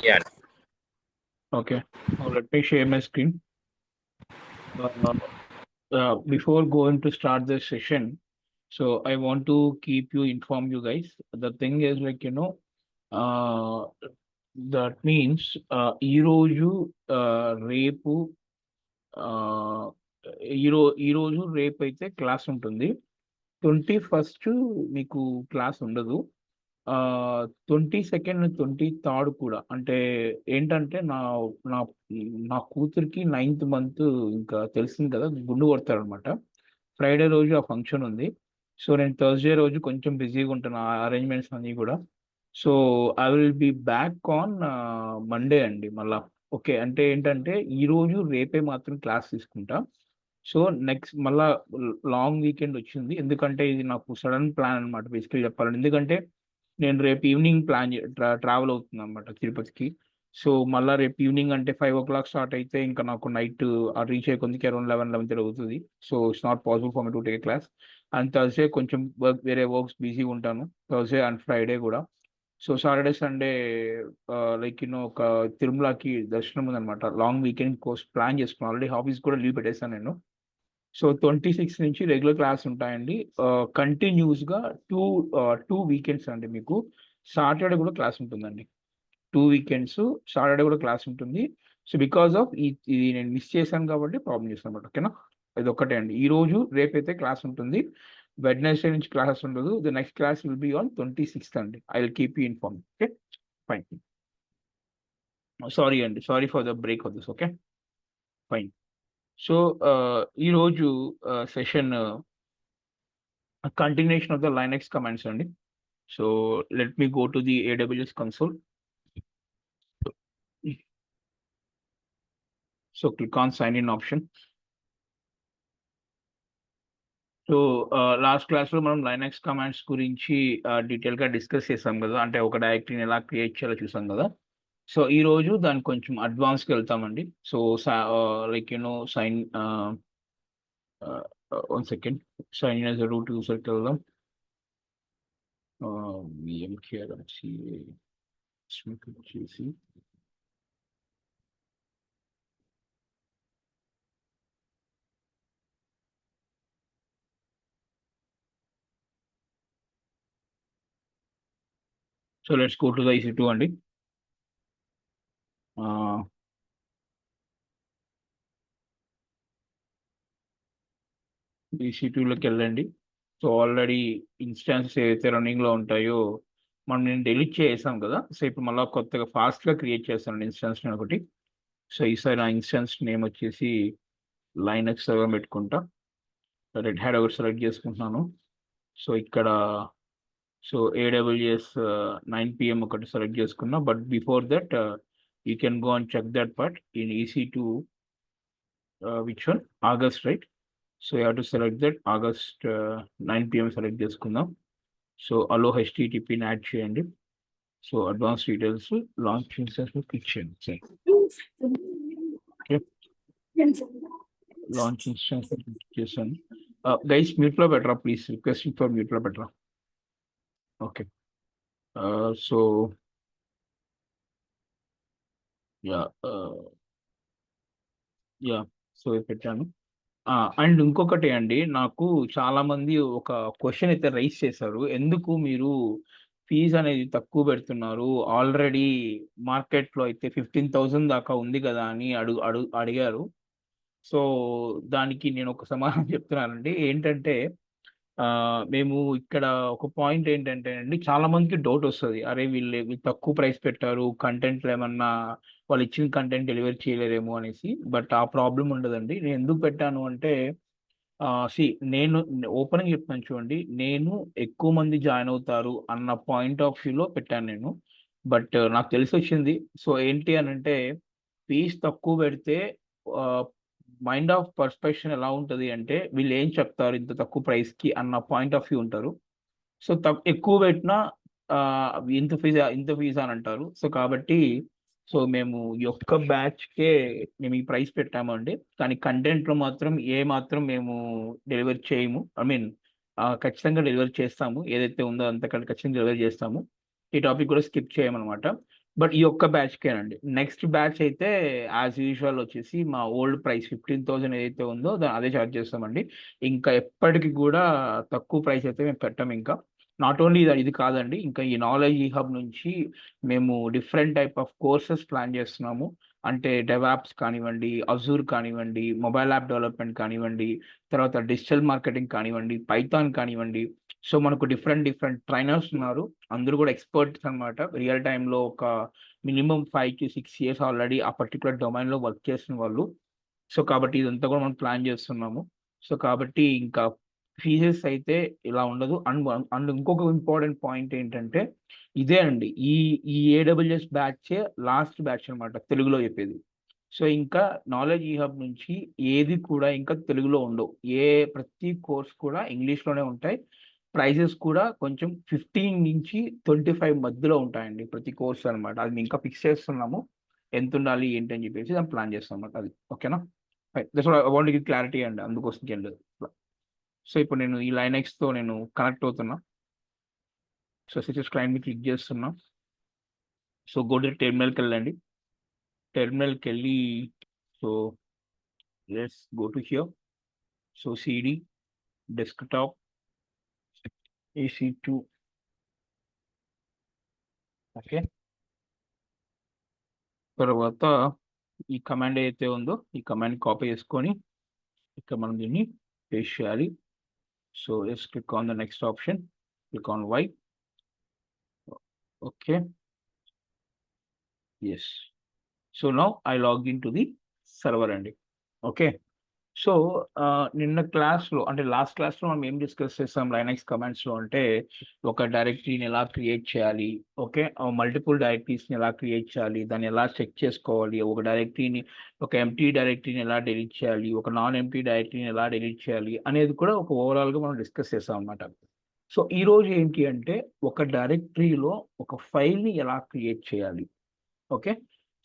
Yeah. Okay. Now let me share my screen. Before going to start the session, so I want to keep you informed, you guys. The thing is like, uh, that means ఈరోజు రేపు uh, ఈరోజు రేపు అయితే class ఉంటుంది. 21st మీకు class ఉండదు. 22nd 23rd కూడా అంటే ఏంటంటే నా నా కూతురికి 9th మంత్ ఇంకా తెలిసింది కదా గుండు కొడతారనమాట. ఫ్రైడే రోజు ఆ ఫంక్షన్ ఉంది. సో నేను థర్స్డే రోజు కొంచెం బిజీగా ఉంటాను ఆ అరేంజ్మెంట్స్ అన్నీ కూడా. So I will be back on Monday అండి మళ్ళా. ఓకే అంటే ఏంటంటే ఈ రోజు రేపే మాత్రం క్లాస్ తీసుకుంటా. సో నెక్స్ట్ మళ్ళా లాంగ్ వీకెండ్ వచ్చింది, ఎందుకంటే ఇది నాకు సడన్ ప్లాన్ అనమాట బేసికలీ చెప్పాలంటే. ఎందుకంటే నేను రేపు ఈవినింగ్ ట్రావెల్ అవుతుంది అనమాట తిరుపతికి. సో మళ్ళీ రేపు ఈవినింగ్ అంటే 5 o'clock స్టార్ట్ అయితే ఇంకా నాకు నైట్ రీచ్ అయ్యే కొందికి అరౌండ్ 11 అవుతుంది. So it's not possible for me to take class. And Thursday కొంచెం వేరే వర్క్స్ బిజీగా ఉంటాను, థర్స్డే అండ్ ఫ్రైడే కూడా. సో సాటర్డే సండే లైక్ ఒక తిరుమలకి దర్శనం ఉందన్నమాట. లాంగ్ వీకెండ్ కోర్స్ ప్లాన్ చేసుకున్నాను, ఆల్రెడీ ఆఫీస్ కూడా లీవ్ పెట్టేస్తాను నేను. సో 26 నుంచి రెగ్యులర్ క్లాస్ ఉంటాయండి. కంటిన్యూస్ గా టూ టూ వీకెండ్స్ అండి మీకు. సాటర్డే కూడా క్లాస్ ఉంటుందండి. 2 వీకెండ్స్ సాటర్డే కూడా క్లాస్ ఉంటుంది. సో బికాస్ ఆఫ్ ఇది నేను మిస్ చేశాను కాబట్టి ప్రాబ్లం చేస్తాను అనమాట. ఓకేనా, ఇది ఒక్కటే అండి. ఈ రోజు రేపైతే క్లాస్ ఉంటుంది. వెడ్నెస్డే నుంచి క్లాసెస్ ఉండదు. The next class will be on 26th అండి. I will keep you inform. Okay, fine. Sorry అండి, sorry for the break of this. Okay, fine. So ఈరోజు session continuation of the Linux commands అండి. So let me go to the AWS console. So click on sign in option. So last క్లాస్లో మనం Linux commands గురించి డీటెయిల్గా discuss చేసాం కదా, అంటే ఒక డైరెక్టరీని ఎలా క్రియేట్ చేయాలో చూసాం కదా. సో ఈ రోజు దానికి కొంచెం అడ్వాన్స్కి వెళ్తామండి. So like sign 1 second, sign in as root యూజర్కి వెళ్దాం. చేసి so let's go to the EC2 అండి. EC2లోకి వెళ్ళండి. సో ఆల్రెడీ ఇన్స్టాన్సెస్ ఏదైతే రన్నింగ్లో ఉంటాయో మనం నేను డిలీట్ చేసాం కదా. సో ఇప్పుడు మళ్ళీ కొత్తగా ఫాస్ట్గా క్రియేట్ చేస్తాను ఇన్స్టాన్స్ నేను ఒకటి. సో ఈసారి నా ఇన్స్టాన్స్ నేమ్ వచ్చేసి లైనక్స్ సర్వర్ పెట్టుకుంటా. రెడ్ హ్యాట్ ఒకటి సెలెక్ట్ చేసుకుంటున్నాను. సో ఇక్కడ సో AWS 9 PM ఒకటి సెలెక్ట్ చేసుకున్నా. But before that you can go and check that part in EC2 which one August, right? So you have to select that August 9 PM select చేసుకుందాం. So allow HTTPని add చేయండి. So advance details launch click చేయండి. Okay, launch instance click చేశాను. Guys మ్యూట్లో పెట్టరా please, requesting for మ్యూట్లో పెట్టరా. Okay, so yeah yeah so పెట్టాను. అండ్ ఇంకొకటి అండి, నాకు చాలా మంది ఒక క్వశ్చన్ అయితే రైస్ చేశారు, ఎందుకు మీరు ఫీజు అనేది తక్కువ పెడుతున్నారు, ఆల్రెడీ మార్కెట్లో అయితే 15,000 దాకా ఉంది కదా అని అడిగారు. సో దానికి నేను ఒక సమాధానం చెప్తున్నానండి. ఏంటంటే మేము ఇక్కడ ఒక పాయింట్ ఏంటంటే అండి, చాలా మందికి డౌట్ వస్తుంది, అరే వీళ్ళు తక్కువ ప్రైస్ పెట్టారు, కంటెంట్లు ఏమన్నా వాళ్ళు ఇచ్చిన కంటెంట్ డెలివరీ చేయలేరేమో అనేసి. బట్ ఆ ప్రాబ్లం ఉండదండి. నేను ఎందుకు పెట్టాను అంటే సి నేను ఓపెన్గా చెప్తాను చూడండి, నేను ఎక్కువ మంది జాయిన్ అవుతారు అన్న పాయింట్ ఆఫ్ వ్యూలో పెట్టాను నేను. బట్ నాకు తెలిసి వచ్చింది. సో ఏంటి అని అంటే, ఫీజ్ తక్కువ పెడితే మైండ్ ఆఫ్ పర్స్పెక్షన్ ఎలా ఉంటుంది అంటే, వీళ్ళు ఏం చెప్తారు ఇంత తక్కువ ప్రైస్కి అన్న పాయింట్ ఆఫ్ వ్యూ ఉంటారు. సో ఎక్కువ పెట్టినా ఇంత ఫీజు అని అంటారు. సో కాబట్టి సో మేము ఈ ఒక్క బ్యాచ్కే మేము ఈ ప్రైస్ పెట్టామండి. కానీ కంటెంట్లో మాత్రం మాత్రం మేము డెలివరీ చేయము. ఐ మీన్ ఖచ్చితంగా డెలివరీ చేస్తాము, ఏదైతే ఉందో అంత ఖచ్చితంగా డెలివరీ చేస్తాము. ఈ టాపిక్ కూడా స్కిప్ చేయమన్నమాట. బట్ ఈ ఒక్క బ్యాచ్‌కేనండి. నెక్స్ట్ బ్యాచ్ అయితే యాజ్ యూజువల్ వచ్చేసి మా ఓల్డ్ ప్రైస్ 15,000 ఏదైతే ఉందో అదే చార్జ్ చేస్తామండి. ఇంకా ఎప్పటికి గూడా తక్కువ ప్రైస్ అయితే మేము పెట్టమింకా. నాట్ ఓన్లీ ఇది కాదండి. ఇంకా ఈ నాలెడ్జ్ ఈ హబ్ నుంచి మేము different type of courses plan చేస్తున్నాము. అంటే డెవాప్స్ కానివ్వండి, అజూర్ కానివ్వండి, మొబైల్ యాప్ డెవలప్‌మెంట్ కానివ్వండి, తర్వాత డిజిటల్ మార్కెటింగ్ కానివ్వండి, పైథాన్ కానివ్వండి. సో, మనకు డిఫరెంట్ ట్రైనర్స్ ఉన్నారు. అందరూ గూడా ఎక్స్‌పర్ట్స్ అన్నమాట. రియల్ టైమ్‌లో ఒక మినిమమ్ 5-6 ఇయర్స్ ఆల్రెడీ ఆ పర్టిక్యులర్ డొమైన్‌లో వర్క్ చేసిన వాళ్ళు. సో, కాబట్టి ఇదంతా కూడా మనం ప్లాన్ చేస్తున్నాము. సో, కాబట్టి ఇంకా ఫీజెస్ అయితే ఇలా ఉండదు. అండ్ ఇంకొక ఇంపార్టెంట్ పాయింట్ ఏంటంటే ఇదే అండి. ఈ ఈ ఏడబ్ల్యూఎస్ బ్యాచే లాస్ట్ బ్యాచ్ అన్నమాట తెలుగులో చెప్పేది. సో, ఇంకా నాలెడ్జ్ ఈ హబ్ నుంచి ఏది కూడా ఇంకా తెలుగులో ఉండవు. ప్రతి కోర్స్ కూడా ఇంగ్లీష్‌లోనే ఉంటాయి. ప్రైజెస్ కూడా కొంచెం 15-25 మధ్యలో ఉంటాయండి ప్రతి కోర్స్ అన్నమాట. అది మేము ఇంకా ఫిక్స్ చేస్తున్నాము. ఎంతుండాలి ఏంటి అని చెప్పేసి దాన్ని ప్లాన్ చేస్తామన్నమాట అది. ఓకేనా? Fine. That's what I want to give clarity అండి. అందుకోసంకి ఏం లేదు. సో, ఇప్పుడు నేను ఈ లైనెక్స్‌తో నేను కనెక్ట్ అవుతున్నా. సో, సిచెస్ క్లయింట్ మీద క్లిక్ చేస్తున్నా. సో, గో టు టెర్మినల్‌కెళ్ళండి. టెర్మినల్‌కెళ్ళి so, let's go to here. So, CD, desktop, EC2 okay. తర్వాత ఈ కమాండ్ ఏదైతే ఉందో ఈ కమాండ్ కాపీ చేసుకొని ఇక్కడ మనం దీన్ని పేస్ట్ చేయాలి. So, let's click on the next option. Click on Y. Okay. Yes. So, now I log in to the server అండి. ఓకే. సో, నిన్న క్లాస్‌లో అంటే లాస్ట్ క్లాస్‌లో మనం ఏం డిస్కస్ చేసాం లైనక్స్ కమాండ్స్‌లో అంటే, ఒక డైరెక్టరీని ఎలా క్రియేట్ చేయాలి, ఓకే. మల్టిపుల్ డైరెక్టరీస్‌ని ఎలా క్రియేట్ చేయాలి, దాన్ని ఎలా చెక్ చేసుకోవాలి, ఒక డైరెక్టరీని ఒక ఎంప్టీ డైరెక్టరీని ఎలా డిలీట్ చేయాలి, ఒక నాన్ ఎంప్టీ డైరెక్టరీని ఎలా డిలీట్ చేయాలి అనేది కూడా ఒక ఓవరాల్‌గా మనం డిస్కస్ చేసాం అన్నమాట. సో, ఈరోజు ఏంటి అంటే, ఒక డైరెక్టరీలో ఒక ఫైల్‌ని ఎలా క్రియేట్ చేయాలి. ఓకే.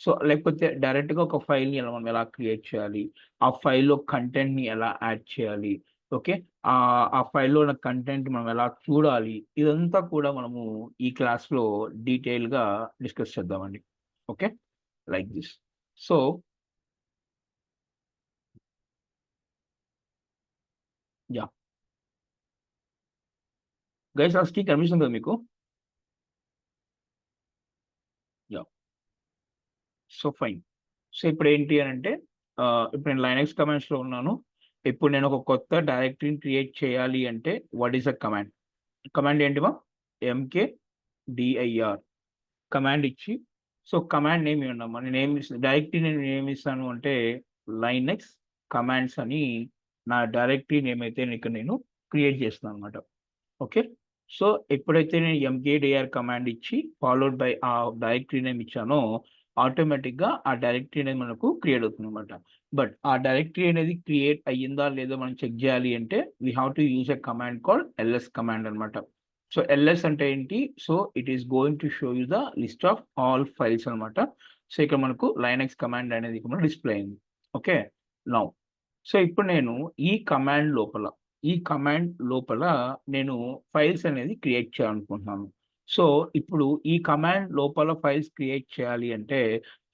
సో, లేకపోతే డైరెక్ట్‌గా ఒక ఫైల్‌ని మనం ఎలా క్రియేట్ చేయాలి? ఆ ఫైల్‌లో కంటెంట్‌ని ఎలా యాడ్ చేయాలి? ఓకే. ఆ ఫైల్‌లో ఉన్న కంటెంట్ మనం ఎలా చూడాలి? ఇదంతా కూడా మనము ఈ క్లాస్‌లో డీటెయిల్‌గా డిస్కస్ చేద్దామండి. Okay. Like this. So yeah! Guys ఆ స్క్రీన్ కనిపిస్తుంది కదా మీకు? యాహ్! So, fine. సో, ఇప్పుడేంటి అనంటే ఇప్పుడు నేను లైనక్స్ కమాండ్స్‌లో ఉన్నాను. ఇప్పుడు నేను ఒక కొత్త డైరెక్టరీని క్రియేట్ చేయాలి అంటే what is a command? Command ఏంటి ఎంకేడిఐఆర్ కమాండ్ ఇచ్చి సో, కమాండ్ నేమ్ ఇవ్వండమ్మా. డైరెక్టరీ నేను ఏమిస్తాను అంటే లైనక్స్ కమాండ్స్ అని నా డైరెక్టరీ నేమ్ అయితే ఇక్కడ నేను క్రియేట్ చేస్తున్నానన్నమాట. ఓకే. సో, ఎప్పుడైతే నేను ఎంకేడిఆర్ కమాండ్ ఇచ్చి ఫాలోడ్ బై ఆ డైరెక్టరీ నేమ్ ఇచ్చానో ఆటోమేటిక్‌గా ఆ డైరెక్టరీ అనేది మనకు క్రియేట్ అవుతుందన్నమాట. బట్ ఆ డైరెక్టరీ అనేది క్రియేట్ అయ్యిందా లేదో మనం చెక్ చేయాలి అంటే we have to use a command called LS command అన్నమాట. సో, ఎల్ఎస్ అంటే ఏంటి? So, it is going to show you the list of all files అన్నమాట. సో, ఇక్కడ మనకు లైనక్స్ కమాండ్ అనేది ఇక్కడ మనకు డిస్‌ప్లే అయింది. ఓకే. నౌ సో, ఇప్పుడు నేను ఈ కమాండ్ లోపల నేను ఫైల్స్ అనేది క్రియేట్ చేయాలనుకుంటున్నాను. సో, ఇప్పుడు ఈ కమాండ్ లోపల ఫైల్స్ క్రియేట్ చేయాలి అంటే,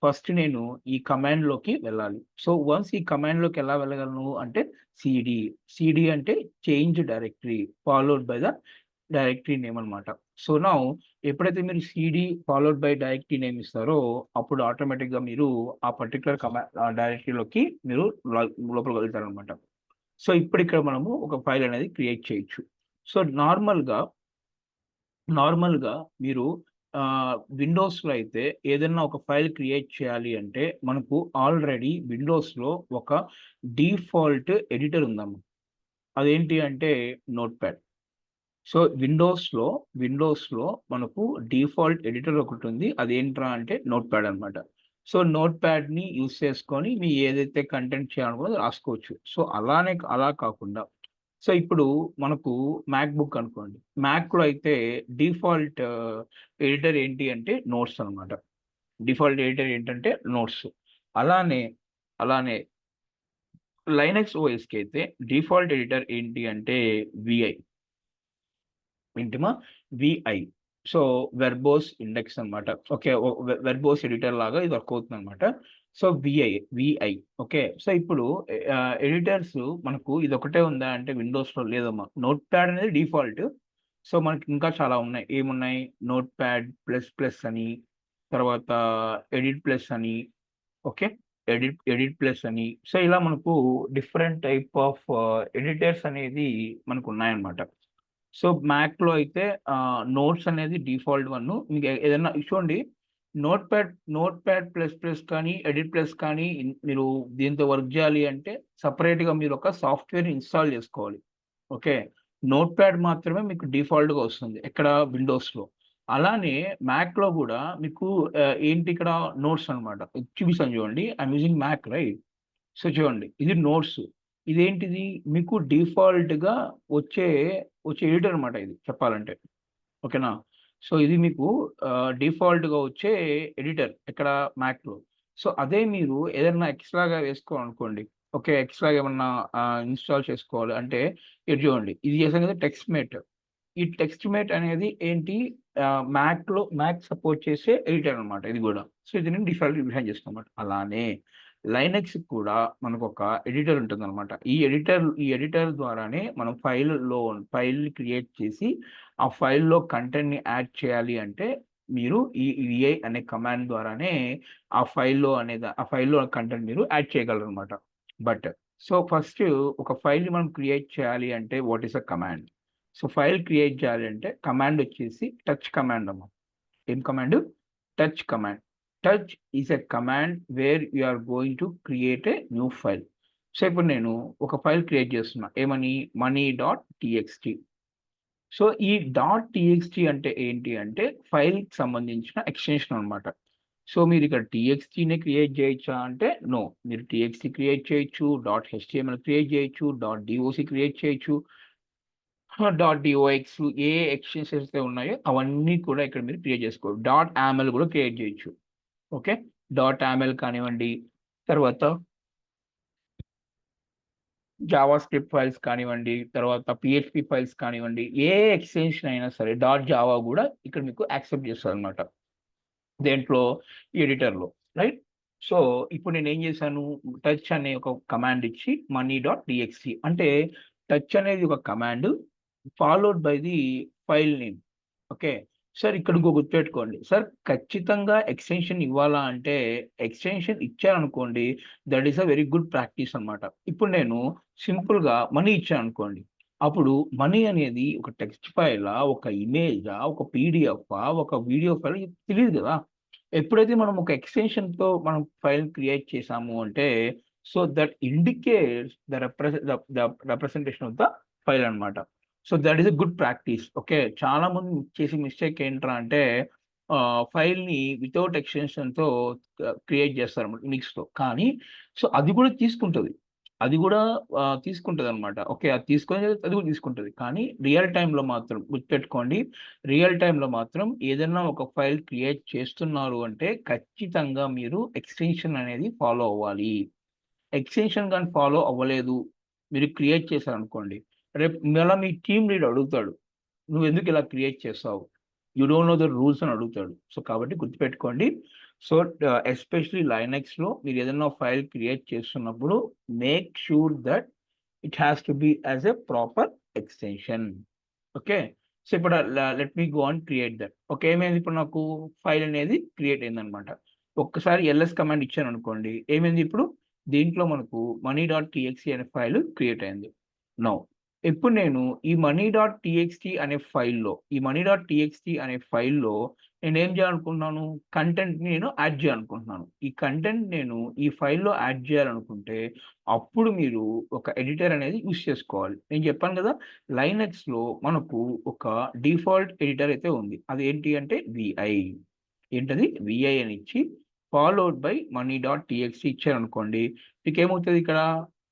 ఫస్ట్ నేను ఈ కమాండ్‌లోకి వెళ్ళాలి. సో, వన్స్ ఈ కమాండ్‌లోకి ఎలా వెళ్ళగలను అంటే సీడీ. సీడీ అంటే change directory followed by the directory name అన్నమాట. సో, నౌ ఎప్పుడైతే మీరు CD followed by directory name ఇస్తారో, అప్పుడు ఆటోమేటిక్‌గా మీరు ఆ పర్టిక్యులర్ డైరెక్టరీలోకి మీరు లోపలికి వెళ్తారనమాట. సో, ఇప్పుడిక్కడ మనము ఒక ఫైల్ అనేది క్రియేట్ చేయొచ్చు. సో, నార్మల్‌గా మీరు విండోస్‌లో అయితే ఏదన్నా ఒక ఫైల్ క్రియేట్ చేయాలి అంటే, మనకు ఆల్రెడీ విండోస్‌లో ఒక డిఫాల్ట్ ఎడిటర్ ఉందమ్మ. అదేంటి అంటే నోట్‌ప్యాడ్. సో, విండోస్‌లో మనకు డిఫాల్ట్ ఎడిటర్ ఒకటుంది. అదేంట్రా అంటే నోట్‌ప్యాడ్ అనమాట. సో, నోట్‌ప్యాడ్‌ని యూజ్ చేసుకొని ఏదైతే కంటెంట్ చేయాలనుకున్నదో రాసుకోవచ్చు. సో, అలా కాకుండా సో, ఇప్పుడు మనకు మ్యాక్‌బుక్ అనుకోండి. మ్యాక్‌లో అయితే డిఫాల్ట్ ఎడిటర్ ఏంటి అంటే నోట్స్ అనమాట. డిఫాల్ట్ ఎడిటర్ ఏంటంటే నోట్స్. అలానే, అలానే లైనక్స్ ఓఎస్‌కి అయితే డిఫాల్ట్ ఎడిటర్ ఏంటి అంటే విఐ. ఏంటిమా? విఐ. సో వెర్బోస్ ఇండెక్స్ అనమాట. ఓకే. వెర్బోస్ ఎడిటర్ లాగా ఇది వర్క్ అవుతుంది అనమాట. So VI. ఓకే. సో ఇప్పుడు ఎడిటర్స్ మనకు ఇది ఒకటే ఉందా అంటే విండోస్లో లేదమ్మా. నోట్ ప్యాడ్ అనేది డిఫాల్ట్. సో మనకి ఇంకా చాలా ఉన్నాయి. ఏమున్నాయి? నోట్ ప్యాడ్ ప్లస్ ప్లస్ అని, తర్వాత ఎడిట్ ప్లస్ అని, ఓకే. ఎడిట్ ప్లస్ అని. సో ఇలా మనకు డిఫరెంట్ టైప్ ఆఫ్ ఎడిటర్స్ అనేది మనకు ఉన్నాయన్నమాట. సో మ్యాక్‌లో అయితే నోట్స్ అనేది డిఫాల్ట్ వన్. మీకు ఏదైనా చూడండి, నోట్ ప్యాడ్ ప్లస్ ప్లస్ కానీ, ఎడిట్ ప్లస్ కానీ మీరు దీంతో వర్క్ చేయాలి అంటే సెపరేట్‌గా మీరు ఒక సాఫ్ట్‌వేర్ ఇన్‌స్టాల్ చేసుకోవాలి. ఓకే. నోట్ ప్యాడ్ మాత్రమే మీకు డిఫాల్ట్‌గా వస్తుంది. ఎక్కడ? విండోస్‌లో. అలానే మ్యాక్‌లో గూడా మీకు ఏంటి ఇక్కడ నోట్స్ అనమాట. చూపిస్తాను చూడండి. I'm using Mac right. So చూడండి. ఇది నోట్స్. ఇదేంటిది? మీకు డిఫాల్ట్‌గా వచ్చే, ఎడిటర్ అనమాట ఇది చెప్పాలంటే. ఓకేనా? సో ఇది మీకు డిఫాల్ట్‌గా వచ్చే ఎడిటర్ ఎక్కడ? మ్యాక్‌లో. సో అదే మీరు ఏదన్నా ఎక్స్ట్రాగా వేసుకోవాలనుకోండి. ఓకే. ఎక్స్ట్రాగా ఏమన్నా ఇన్‌స్టాల్ చేసుకోవాలి అంటే ఇది చూడండి. ఇది చేసాం కదా టెక్స్ట్‌మేట్. ఈ టెక్స్ట్‌మేట్ అనేది ఏంటి? మ్యాక్ సపోర్ట్ చేసే ఎడిటర్ అనమాట ఇది గూడా. సో ఇది నేను డిఫాల్ట్‌గా డిఫైన్ చేసుకున్నమాట. అలానే లైనక్స్‌కి కూడా మనకొక ఎడిటర్ ఉంటుందనమాట. ఈ ఎడిటర్ ద్వారానే మనం ఫైల్‌ని క్రియేట్ చేసి, ఆ ఫైల్‌లో కంటెంట్‌ని యాడ్ చేయాలి అంటే, మీరు ఈ విఐ అనే కమాండ్ ద్వారానే ఆ ఫైల్‌లో కంటెంట్ మీరు యాడ్ చేయగలరనమాట. బట్ సో ఫస్ట్ ఒక ఫైల్‌ని మనం క్రియేట్ చేయాలి అంటే what is a command? So file create చేయాలి అంటే కమాండ్ వచ్చేసి టచ్ కమాండ్ అమ్మ. ఏం command? Touch command. Touch is a command where you are going to create a new file. So ఇప్పుడు నేను ఒక ఫైల్ క్రియేట్ చేస్తున్నా. ఏమని? money.txt. సో ఈ .txt అంటే ఏంటి అంటే ఫైల్‌కి సంబంధించిన ఎక్స్‌టెన్షన్ అనమాట. సో మీరిక్కడ టీఎక్స్టీనే క్రియేట్ చేయొచ్చా అంటే నో. మీరు టీఎక్స్టీ క్రియేట్ చేయొచ్చు, .html క్రియేట్ చేయొచ్చు, .doc క్రియేట్ చేయొచ్చు. .dox ఏ ఎక్స్‌టెన్షన్స్ అయితే ఉన్నాయో అవన్నీ కూడా ఇక్కడ మీరు క్రియేట్ చేసుకోవచ్చు. .aml కూడా క్రియేట్ చేయొచ్చు. ఓకే. .aml కానివ్వండి, తర్వాత జావా స్క్రిప్ట్ ఫైల్స్ కానివ్వండి, తర్వాత పీహెచ్‌పీ ఫైల్స్ కానివ్వండి, ఏ ఎక్స్‌టెన్షన్ అయినా సరే జావా కూడా ఇక్కడ మీకు యాక్సెప్ట్ చేస్తదనమాట. దేంట్లో? ఎడిటర్‌లో. రైట్? సో ఇప్పుడు నేనేం చేశాను? టచ్ అనే ఒక కమాండ్ ఇచ్చి money.txt అంటే టచ్ అనేది ఒక command followed by the file name. Okay. Sir ఇక్కడ ఇంకో గుర్తుపెట్టుకోండి. సార్ ఖచ్చితంగా ఎక్స్‌టెన్షన్ ఇవ్వాలా అంటే ఎక్స్‌టెన్షన్ ఇచ్చారనుకోండి that is a very good practice అన్నమాట. ఇప్పుడు నేను సింపుల్‌గా మనీ ఇచ్చాననుకోండి. అప్పుడు మనీ అనేది ఒక టెక్స్ట్ ఫైలా? ఒక ఇమేజా? ఒక పీడీఎఫా? ఒక వీడియో ఫైలా? తెలీదు గదా! ఎప్పుడైతే మనం ఒక ఎక్స్‌టెన్షన్‌తో మనం ఫైల్ క్రియేట్ చేసాము అంటే so that indicates the representation of the file అన్నమాట. So that is a good practice. Okay. చాలామంది చేసే మిస్టేక్ ఏంట్రా అంటే ఫైల్‌ని వితౌట్ ఎక్స్‌టెన్షన్‌తో క్రియేట్ చేస్తారన్నమాట యూనిక్స్‌తో. కానీ సో అది కూడా తీసుకుంటది. అది కూడా తీసుకుంటదన్నమాట. ఓకే. అది తీసుకొని అది కూడా తీసుకుంటది. కానీ రియల్ టైమ్‌లో మాత్రం గుర్తుపెట్టుకోండి. రియల్ టైమ్‌లో మాత్రం ఏదన్నా ఒక ఫైల్ క్రియేట్ చేస్తున్నారు అంటే ఖచ్చితంగా మీరు ఎక్స్‌టెన్షన్ అనేది ఫాలో అవ్వాలి. ఎక్స్‌టెన్షన్ గాని ఫాలో అవ్వలేదు. మీరు క్రియేట్ చేశారనుకోండి. రేపు మళ్ళా మీ టీమ్ లీడ్ అడుగుతాడు. "నువ్వెందుకు ఇలా క్రియేట్ చేసావు? You don't know the rules" అని అడుగుతాడు. సో, కాబట్టి గుర్తుపెట్టుకోండి. సో, ఎస్పెషల్లీ లైనక్స్‌లో మీరు ఏదైనా ఫైల్ క్రియేట్ చేస్తున్నప్పుడు make sure that it has to be as a proper extension. Okay. So, ఇప్పుడు let me go and create that. Okay. ఏమైంది ఇప్పుడు నాకు ఫైల్ అనేది క్రియేట్ అయిందన్నమాట. ఒక్కసారి ఎల్ఎస్ కమాండ్ ఇచ్చాననుకోండి. ఏమైంది ఇప్పుడు? దీంట్లో మనకు money.txt అనే ఫైల్ క్రియేట్ అయింది. నౌ ఇప్పుడు నేను ఈ money.txt అనే ఫైల్‌లో నేనేం చేయాలనుకుంటున్నాను? కంటెంట్‌ని నేను యాడ్ చేయాలనుకుంటున్నాను. ఈ కంటెంట్ నేను ఈ ఫైల్‌లో యాడ్ చేయాలనుకుంటే అప్పుడు మీరు ఒక ఎడిటర్ అనేది యూజ్ చేసుకోవాలి. నేను చెప్పాను కదా! లైనక్స్‌లో మనకు ఒక డిఫాల్ట్ ఎడిటర్ అయితే ఉంది. అదేంటి అంటే విఐ. ఏంటది? విఐ అని ఇచ్చి ఫాలోడ్ బై money.txt ఇచ్చారనుకోండి. మీకేమవుతది ఇక్కడ?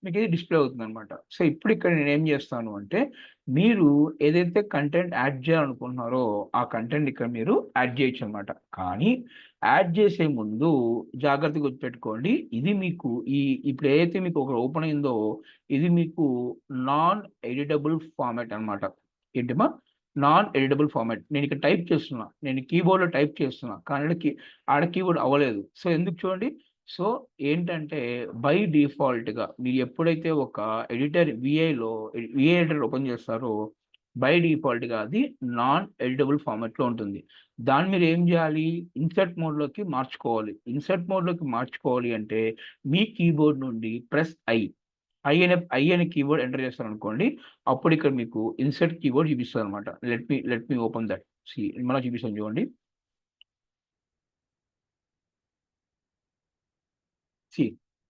మీకిది డిస్‌ప్లే అవుతుందనమాట. సో, ఇప్పుడు ఇక్కడ నేనేం చేస్తాను అంటే, మీరు ఏదైతే కంటెంట్ యాడ్ చేయాలనుకుంటున్నారో, ఆ కంటెంట్ ఇక్కడ మీరు యాడ్ చేయొచ్చనమాట. కానీ యాడ్ చేసే ముందు జాగ్రత్తగా గుర్తుపెట్టుకోండి. ఇది మీకు ఇప్పుడు ఏదైతే మీకు ఒకటి ఓపెన్ అయిందో, ఇది మీకు నాన్ ఎడిటబుల్ ఫార్మాట్ అనమాట. ఏంటమ్మా? Non editable format. నేను ఇక్కడ టైప్ చేస్తున్నా, నేను కీబోర్డ్లో టైప్ చేస్తున్నా, కానీ ఆడ కీబోర్డ్ అవ్వలేదు. సో ఎందుకు చూడండి. సో ఏంటంటే బై డిఫాల్ట్గా మీరు ఎప్పుడైతే ఒక విఐ ఎడిటర్ ఓపెన్ చేస్తారో బై డిఫాల్ట్గా అది నాన్ ఎడిటబుల్ ఫార్మాట్లో ఉంటుంది. దాన్ని మీరు ఏం చేయాలి, ఇన్సర్ట్ మోడ్లోకి మార్చుకోవాలి. ఇన్సర్ట్ మోడ్లోకి మార్చుకోవాలి అంటే మీ కీబోర్డ్ నుండి ప్రెస్ ఐ అనే కీబోర్డ్ ఎంటర్ చేస్తారు అనుకోండి, అప్పుడు ఇక్కడ మీకు ఇన్సర్ట్ కీబోర్డ్ చూపిస్తుంది అనమాట. Let me open that. మళ్ళీ చూపిస్తాను చూడండి.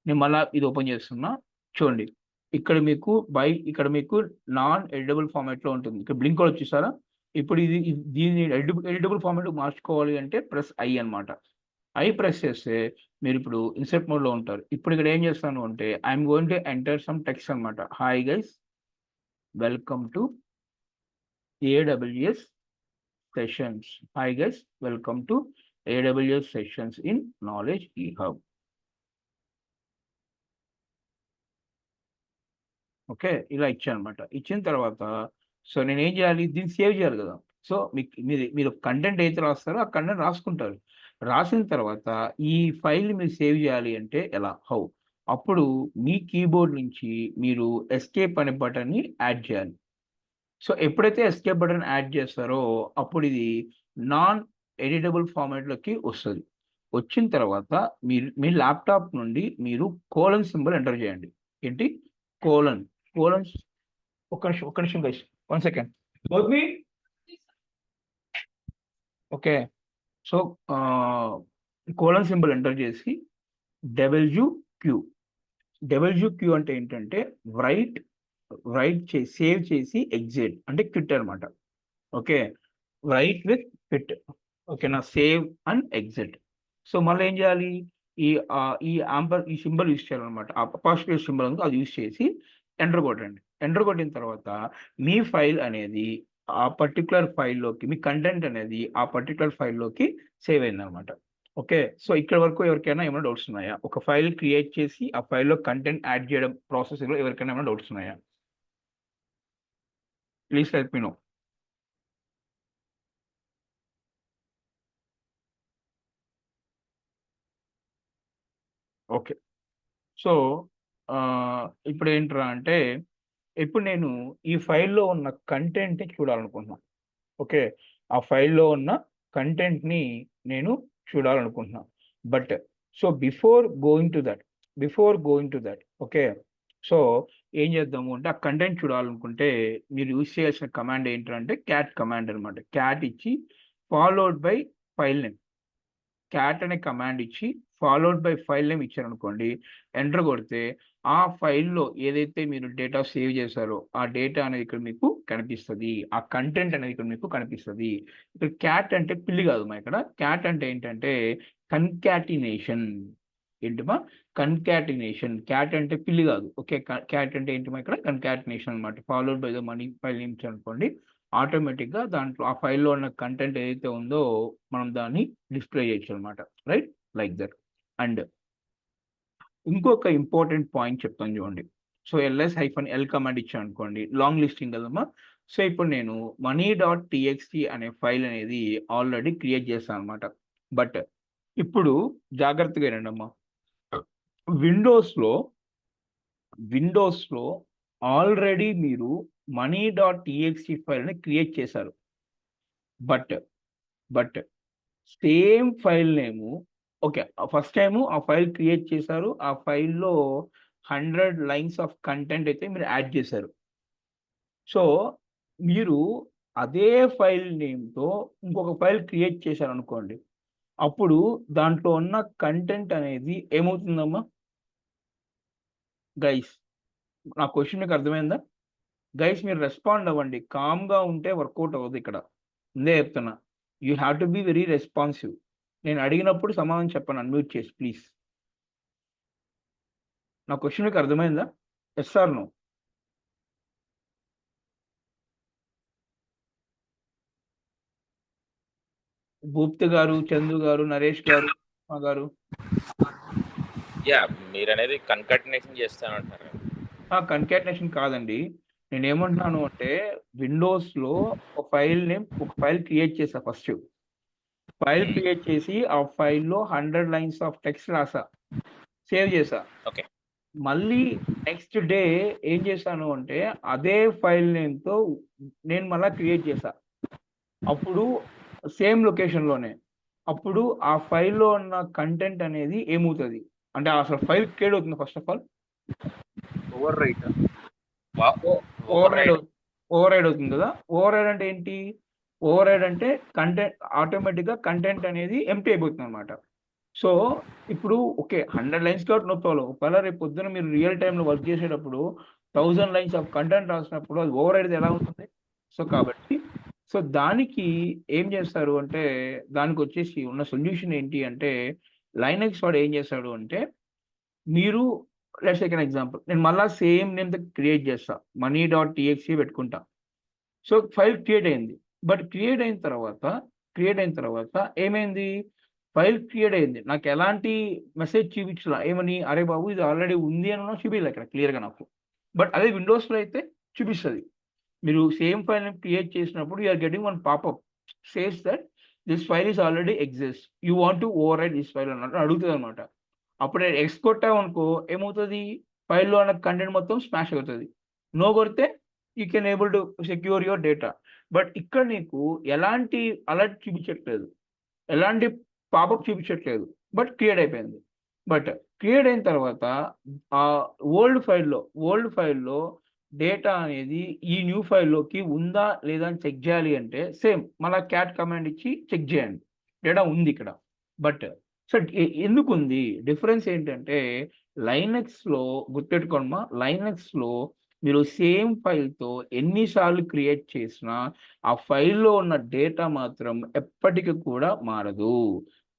నేను మళ్ళీ ఇది ఓపెన్ చేస్తున్నా చూడండి. ఇక్కడ మీకు నాన్ ఎడిటబుల్ ఫార్మాట్లో ఉంటుంది. ఇక్కడ బ్లింక్ కూడా వచ్చేసారా. ఇప్పుడు దీన్ని ఎడిటబుల్ ఫార్మాట్ మార్చుకోవాలి అంటే ప్రెస్ ఐ అనమాట. ఐ ప్రెస్ చేస్తే మీరు ఇప్పుడు ఇన్సర్ట్ మోడ్లో ఉంటారు. ఇప్పుడు ఇక్కడ ఏం చేస్తాను అంటే I'm going to enter some text అనమాట. Hi guys, welcome to AWS sessions. Hi guys, welcome to AWS sessions in knowledge eHub. Okay, ఇలా ఇచ్చాను అనమాట. ఇచ్చిన తర్వాత సో నేను ఏం చేయాలి, దీన్ని సేవ్ చేయాలి కదా. సో మీరు కంటెంట్ అయితే రాస్తారో ఆ కంటెంట్ రాసుకుంటారు. రాసిన తర్వాత ఈ ఫైల్ని మీరు సేవ్ చేయాలి అంటే ఎలా, హౌ? అప్పుడు మీ కీబోర్డ్ నుంచి మీరు ఎస్కేప్ అనే బటన్ని యాడ్ చేయాలి. సో ఎప్పుడైతే ఎస్కేప్ బటన్ యాడ్ చేస్తారో అప్పుడు ఇది నాన్ ఎడిటబుల్ ఫార్మాట్లోకి వస్తుంది. వచ్చిన తర్వాత మీ ల్యాప్టాప్ నుండి మీరు కోలన్ సింబల్ ఎంటర్ చేయండి. ఏంటి కోలన్? ఒక్క నిమిషం guys, 1 second. Okay, so colon symbol enter చేసి WQ అంటే ఏంటంటే రైట్ సేవ్ చేసి ఎగ్జిట్ అంటే క్విట్ అనమాట. Okay, right with quit. ఓకేనా, సేవ్ అండ్ ఎగ్జిట్. సో మళ్ళీ ఏం చేయాలి, ఈ సింబల్ యూజ్ చేయాలన్నమాట. ఆ అపాస్ట్రోఫీ సింబల్ ఉంది, అది యూజ్ చేసి ఎంటర్ కొట్టండి. ఎంటర్ కొట్టిన తర్వాత మీ ఫైల్ అనేది ఆ పర్టికులర్ ఫైల్లోకి, మీ కంటెంట్ అనేది ఆ పర్టికులర్ ఫైల్లోకి సేవ్ అయింది అనమాట. ఓకే, సో ఇక్కడ వరకు ఎవరికైనా ఏమైనా డౌట్స్ ఉన్నాయా? ఒక ఫైల్ క్రియేట్ చేసి ఆ ఫైల్లో కంటెంట్ యాడ్ చేయడం ప్రాసెస్లో ఎవరికైనా ఏమైనా డౌట్స్ ఉన్నాయా? Please help me know. Okay, so ఇప్పుడు ఏంట్రా అంటే ఇప్పుడు నేను ఈ ఫైల్లో ఉన్న కంటెంట్ని చూడాలనుకుంటున్నాను. ఓకే, ఆ ఫైల్లో ఉన్న కంటెంట్ని నేను చూడాలనుకుంటున్నాను. But so before going to that okay, so ఏం చేద్దాము అంటే ఆ కంటెంట్ చూడాలనుకుంటే మీరు యూజ్ చేయాల్సిన కమాండ్ ఏంటంటే క్యాట్ కమాండ్ అనమాట. క్యాట్ ఇచ్చి followed by file name, cat అనే కమాండ్ ఇచ్చి ఫాలోడ్ బై ఫైల్ నేమ్ ఇచ్చారనుకోండి, ఎంటర్ కొడితే ఆ ఫైల్లో ఏదైతే మీరు డేటా సేవ్ చేశారో ఆ డేటా అనేది ఇక్కడ మీకు కనిపిస్తుంది. ఆ కంటెంట్ అనేది ఇక్కడ మీకు కనిపిస్తుంది. ఇక్కడ క్యాట్ అంటే పిల్లి కాదు మా, ఇక్కడ క్యాట్ అంటే ఏంటంటే కన్కాటినేషన్. ఏంటిమా? కన్కాటినేషన్. క్యాట్ అంటే పిల్లి కాదు. ఓకే, క్యాట్ అంటే ఏంటిమా ఇక్కడ కన్కాటినేషన్ అనమాట. Followed by the money file names అనుకోండి, ఆటోమేటిక్గా దాంట్లో ఆ ఫైల్లో ఉన్న కంటెంట్ ఏదైతే ఉందో మనం దాన్ని డిస్ప్లే చేయొచ్చు అనమాట. Right, like that. అండ్ ఇంకొక ఇంపార్టెంట్ పాయింట్ చెప్తాను చూడండి. సో ls-l కమాండ్ ఇచ్చాను అనుకోండి, లాంగ్ లిస్టింగ్ కదమ్మా. సో ఇప్పుడు నేను money.txt అనే ఫైల్ అనేది ఆల్రెడీ క్రియేట్ చేశాను అనమాట. బట్ ఇప్పుడు జాగ్రత్తగా వినండి అమ్మా. విండోస్లో ఆల్రెడీ మీరు money.txt ఫైల్ని క్రియేట్ చేశారు. But same file name, okay, first time ఆ ఫైల్ క్రియేట్ చేశారు. ఆ ఫైల్లో 100 లైన్స్ ఆఫ్ కంటెంట్ అయితే మీరు యాడ్ చేశారు. సో మీరు అదే ఫైల్ నేమ్తో ఇంకొక ఫైల్ క్రియేట్ చేశారు అనుకోండి, అప్పుడు దాంట్లో ఉన్న కంటెంట్ అనేది ఏమవుతుందమ్మా గైస్? నా క్వశ్చన్ మీకు అర్థమైందా గైస్? మీరు రెస్పాండ్ అవ్వండి. కామ్గా ఉంటే వర్కౌట్ అవ్వదు ఇక్కడ, ముందే చెప్తున్నా. You have to be very responsive. నేను అడిగినప్పుడు సమాధానం చెప్పండి, అన్మ్యూట్ చేసి ప్లీజ్. నా క్వశ్చన్ మీకు అర్థమైందా? Yes are no? భూప్తి గారు, చందు గారు, నరేష్ గారు, మా గారు. యా, మీరు అనేది కన్కాటినేషన్ చేస్తానంటున్నారు. కన్కాటినేషన్ కాదండి. నేనేమంటున్నాను అంటే విండోస్లో ఒక ఫైల్ క్రియేట్ చేసా. ఫస్ట్ ఫైల్ క్రియేట్ చేసి ఆ ఫైల్లో 100 లైన్స్ ఆఫ్ టెక్స్ట్ రాసా, సేవ్ చేసా. ఓకే మళ్ళీ నెక్స్ట్ డే ఏం చేశాను అంటే అదే ఫైల్ నేమ్తో నేను మళ్ళీ క్రియేట్ చేశా. అప్పుడు సేమ్ లొకేషన్లోనే. అప్పుడు ఆ ఫైల్లో ఉన్న కంటెంట్ అనేది ఏమవుతుంది అంటే అసలు ఫైల్ క్రియేట్ అవుతుంది. First of all overwrite override override అవుతుంది కదా. ఓవర్ రైడ్ అంటే ఏంటి? ఓవర్ రైడ్ అంటే కంటెంట్ ఆటోమేటిక్గా కంటెంట్ అనేది ఎంప్టీ అయిపోతుంది అనమాట. సో ఇప్పుడు ఓకే 100 లైన్స్ కాబట్టి నొప్పాలి. ఒకవేళ రేపు పొద్దున మీరు రియల్ టైంలో వర్క్ చేసేటప్పుడు 1000 లైన్స్ ఆఫ్ కంటెంట్ రాసినప్పుడు అది ఓవర్ రైడ్ ఎలా ఉంటుంది? సో కాబట్టి దానికి ఏం చేస్తారు అంటే దానికి వచ్చేసి ఉన్న సొల్యూషన్ ఏంటి అంటే లైనక్స్ వాడు ఏం చేస్తాడు అంటే మీరు లెట్స్ టేక్ ఎన్ ఎగ్జాంపుల్. నేను మళ్ళా సేమ్ నేమ్ క్రియేట్ చేస్తా, money.txt పెట్టుకుంటా. సో ఫైల్ క్రియేట్ అయింది. బట్ క్రియేట్ అయిన తర్వాత ఏమైంది? ఫైల్ క్రియేట్ అయింది. నాకు ఎలాంటి మెసేజ్ చూపించలా. ఏమని? అరే బాబు ఇది ఆల్రెడీ ఉంది అని చూపించలే ఇక్కడ క్లియర్గా నాకు. బట్ అదే విండోస్లో అయితే చూపిస్తుంది. మీరు సేమ్ ఫైల్ క్రియేట్ చేసినప్పుడు you're getting one popup says that this file is already exist, you want to override this file అన్నట్టు అడుగుతుంది అనమాట. అప్పుడు నేను ఎక్స్ కొట్టామనుకో ఏమవుతుంది? ఫైల్లో ఉన్న కంటెంట్ మొత్తం స్మాష్ అవుతుంది. నో కొడితే you can able to secure your data. But ఇక్కడ నీకు ఎలాంటి అలర్ట్ చూపించట్లేదు, ఎలాంటి పాపప్ చూపించట్లేదు. బట్ క్రియేట్ అయిపోయింది. బట్ క్రియేట్ అయిన తర్వాత ఆ ఓల్డ్ ఫైల్లో డేటా అనేది ఈ న్యూ ఫైల్లోకి ఉందా లేదా అని చెక్ చేయాలి అంటే సేమ్ మళ్ళీ క్యాట్ కమాండ్ ఇచ్చి చెక్ చేయండి, డేటా ఉంది ఇక్కడ. బట్ సో ఎందుకు ఉంది? డిఫరెన్స్ ఏంటంటే లైనక్స్లో గుర్తెట్టుకోమ్మా, లైనక్స్లో మీరు సేమ్ ఫైల్తో ఎన్నిసార్లు క్రియేట్ చేసినా ఆ ఫైల్లో ఉన్న డేటా మాత్రం ఎప్పటికీ కూడా మారదు.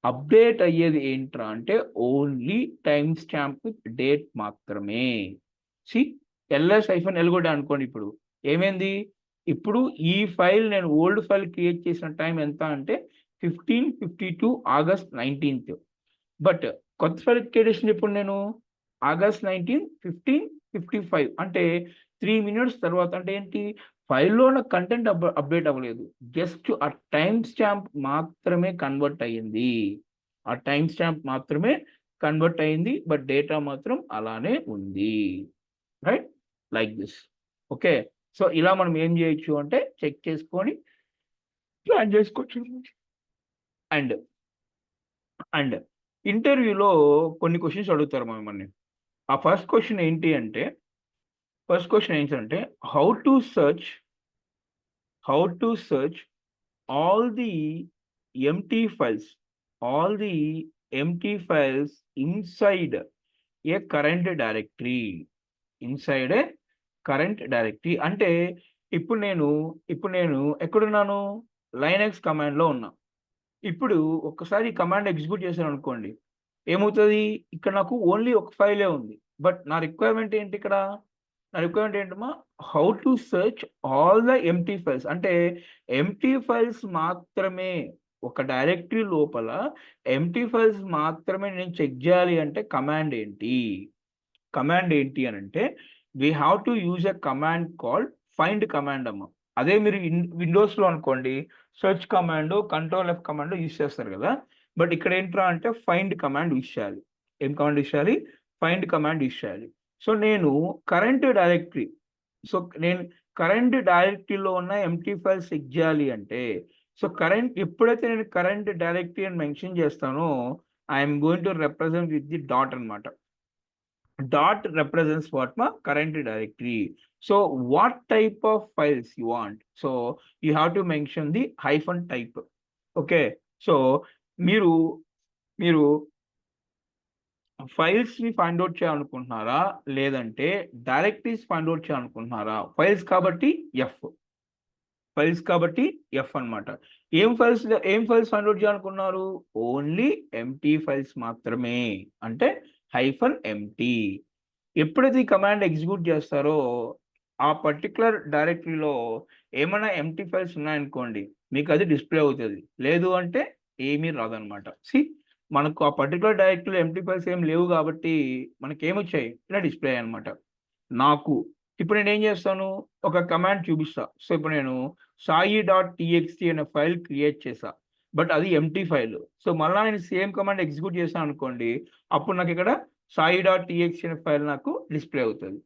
అప్డేట్ అయ్యేది ఏంట్రా అంటే ఓన్లీ టైం స్టాంప్ డేట్ మాత్రమే. సి LS-L కూడా అనుకోండి. ఇప్పుడు ఏమైంది? ఇప్పుడు ఈ ఫైల్ నేను ఓల్డ్ ఫైల్ క్రియేట్ చేసిన టైం ఎంత అంటే 1552 ఆగస్ట్ 19th. బట్ కొత్త ఫైల్ క్రియేట్ చేసింది ఇప్పుడు నేను ఆగస్ట్ 19 1555 అంటే 3 minutes తర్వాత. అంటే ఏంటి? ఫైల్లో ఉన్న కంటెంట్ అప్డేట్ అవ్వలేదు, జస్ట్ ఆ టైం స్టాంప్ మాత్రమే కన్వర్ట్ అయ్యింది. ఆ టైం స్టాంప్ మాత్రమే కన్వర్ట్ అయింది, బట్ డేటా మాత్రం అలానే ఉంది. Right? Like this. Okay. So ఇలా మనం ఏం చేయొచ్చు అంటే చెక్ చేసుకొని ప్లాన్ చేసుకోవచ్చు. అండ్ అండ్ ఇంటర్వ్యూలో కొన్ని క్వశ్చన్స్ అడుగుతారు మిమ్మల్ని. ఆ ఫస్ట్ క్వశ్చన్ ఏంటంటే how to search all the empty files inside a current directory. అంటే ఇప్పుడు నేను ఎక్కడున్నాను? లైనక్స్ కమాండ్లో ఉన్నా. ఇప్పుడు ఒక్కసారి ఈ కమాండ్ ఎగ్జిక్యూట్ చేశాను అనుకోండి, ఏమవుతుంది? ఇక్కడ నాకు ఓన్లీ ఒక ఫైలే ఉంది. బట్ నా రిక్వైర్మెంట్ ఏంటి ఇక్కడ? నా రిక్వైర్మెంట్ ఏంటమ్మా? How to search all the empty files. అంటే ఎంప్టీ ఫైల్స్ మాత్రమే, ఒక డైరెక్టరీ లోపల ఎంప్టీ ఫైల్స్ మాత్రమే నేను చెక్ చేయాలి అంటే కమాండ్ ఏంటి అని అంటే we have to use a command called find command అమ్మ. అదే మీరు విండోస్లో అనుకోండి search command, Ctrl+F command use చేస్తారు కదా. బట్ ఇక్కడ ఏంట్రా అంటే ఫైండ్ కమాండ్ యూజ్ చేయాలి. ఏం కమాండ్ యూజ్ చేయాలి? ఫైండ్ కమాండ్ యూజ్ చేయాలి. సో నేను కరెంట్ డైరెక్టరీలో ఉన్న ఎంప్టీ ఫైల్స్ చెక్ చేయాలి అంటే ఎప్పుడైతే నేను కరెంట్ డైరెక్టరీ అని మెన్షన్ చేస్తానో I'm going to represent with the dot అనమాట. Dot represents what? Ma current directory. So what type of files you want? So you have to mention the hyphen type. Okay. So మీరు files ని find out చేయాలనుకుంటున్నారా లేదంటే directories find out చేయాలనుకుంటున్నారా? Files కాబట్టి F అన్నమాట. ఏం files find out చేయాలనుకున్నారు? Only empty files మాత్రమే, అంటే -empty. ఎప్పుడైతే ఈ కమాండ్ ఎగ్జిక్యూట్ చేస్తారో ఆ పర్టికులర్ డైరెక్టరీలో ఏమైనా ఎంప్టీ ఫైల్స్ ఉన్నాయనుకోండి, మీకు అది డిస్ప్లే అవుతుంది. లేదు అంటే ఏమీ రాదనమాట. మనకు ఆ పర్టికులర్ డైరెక్టరీలో ఎంప్టీ ఫైల్స్ ఏం లేవు కాబట్టి మనకి ఏమొచ్చాయి? ఇలా డిస్ప్లే అనమాట. నాకు ఇప్పుడు నేను ఏం చేస్తాను, ఒక కమాండ్ చూపిస్తా. సో ఇప్పుడు నేను సాయి.txt అనే ఫైల్ క్రియేట్ చేశా. బట్ అది ఎంప్టీ ఫైల్. సో మళ్ళా నేను సేమ్ కమాండ్ ఎగ్జిక్యూట్ చేశాను అనుకోండి, అప్పుడు నాకు ఇక్కడ సాయి.txt అనే ఫైల్ నాకు డిస్ప్లే అవుతుంది.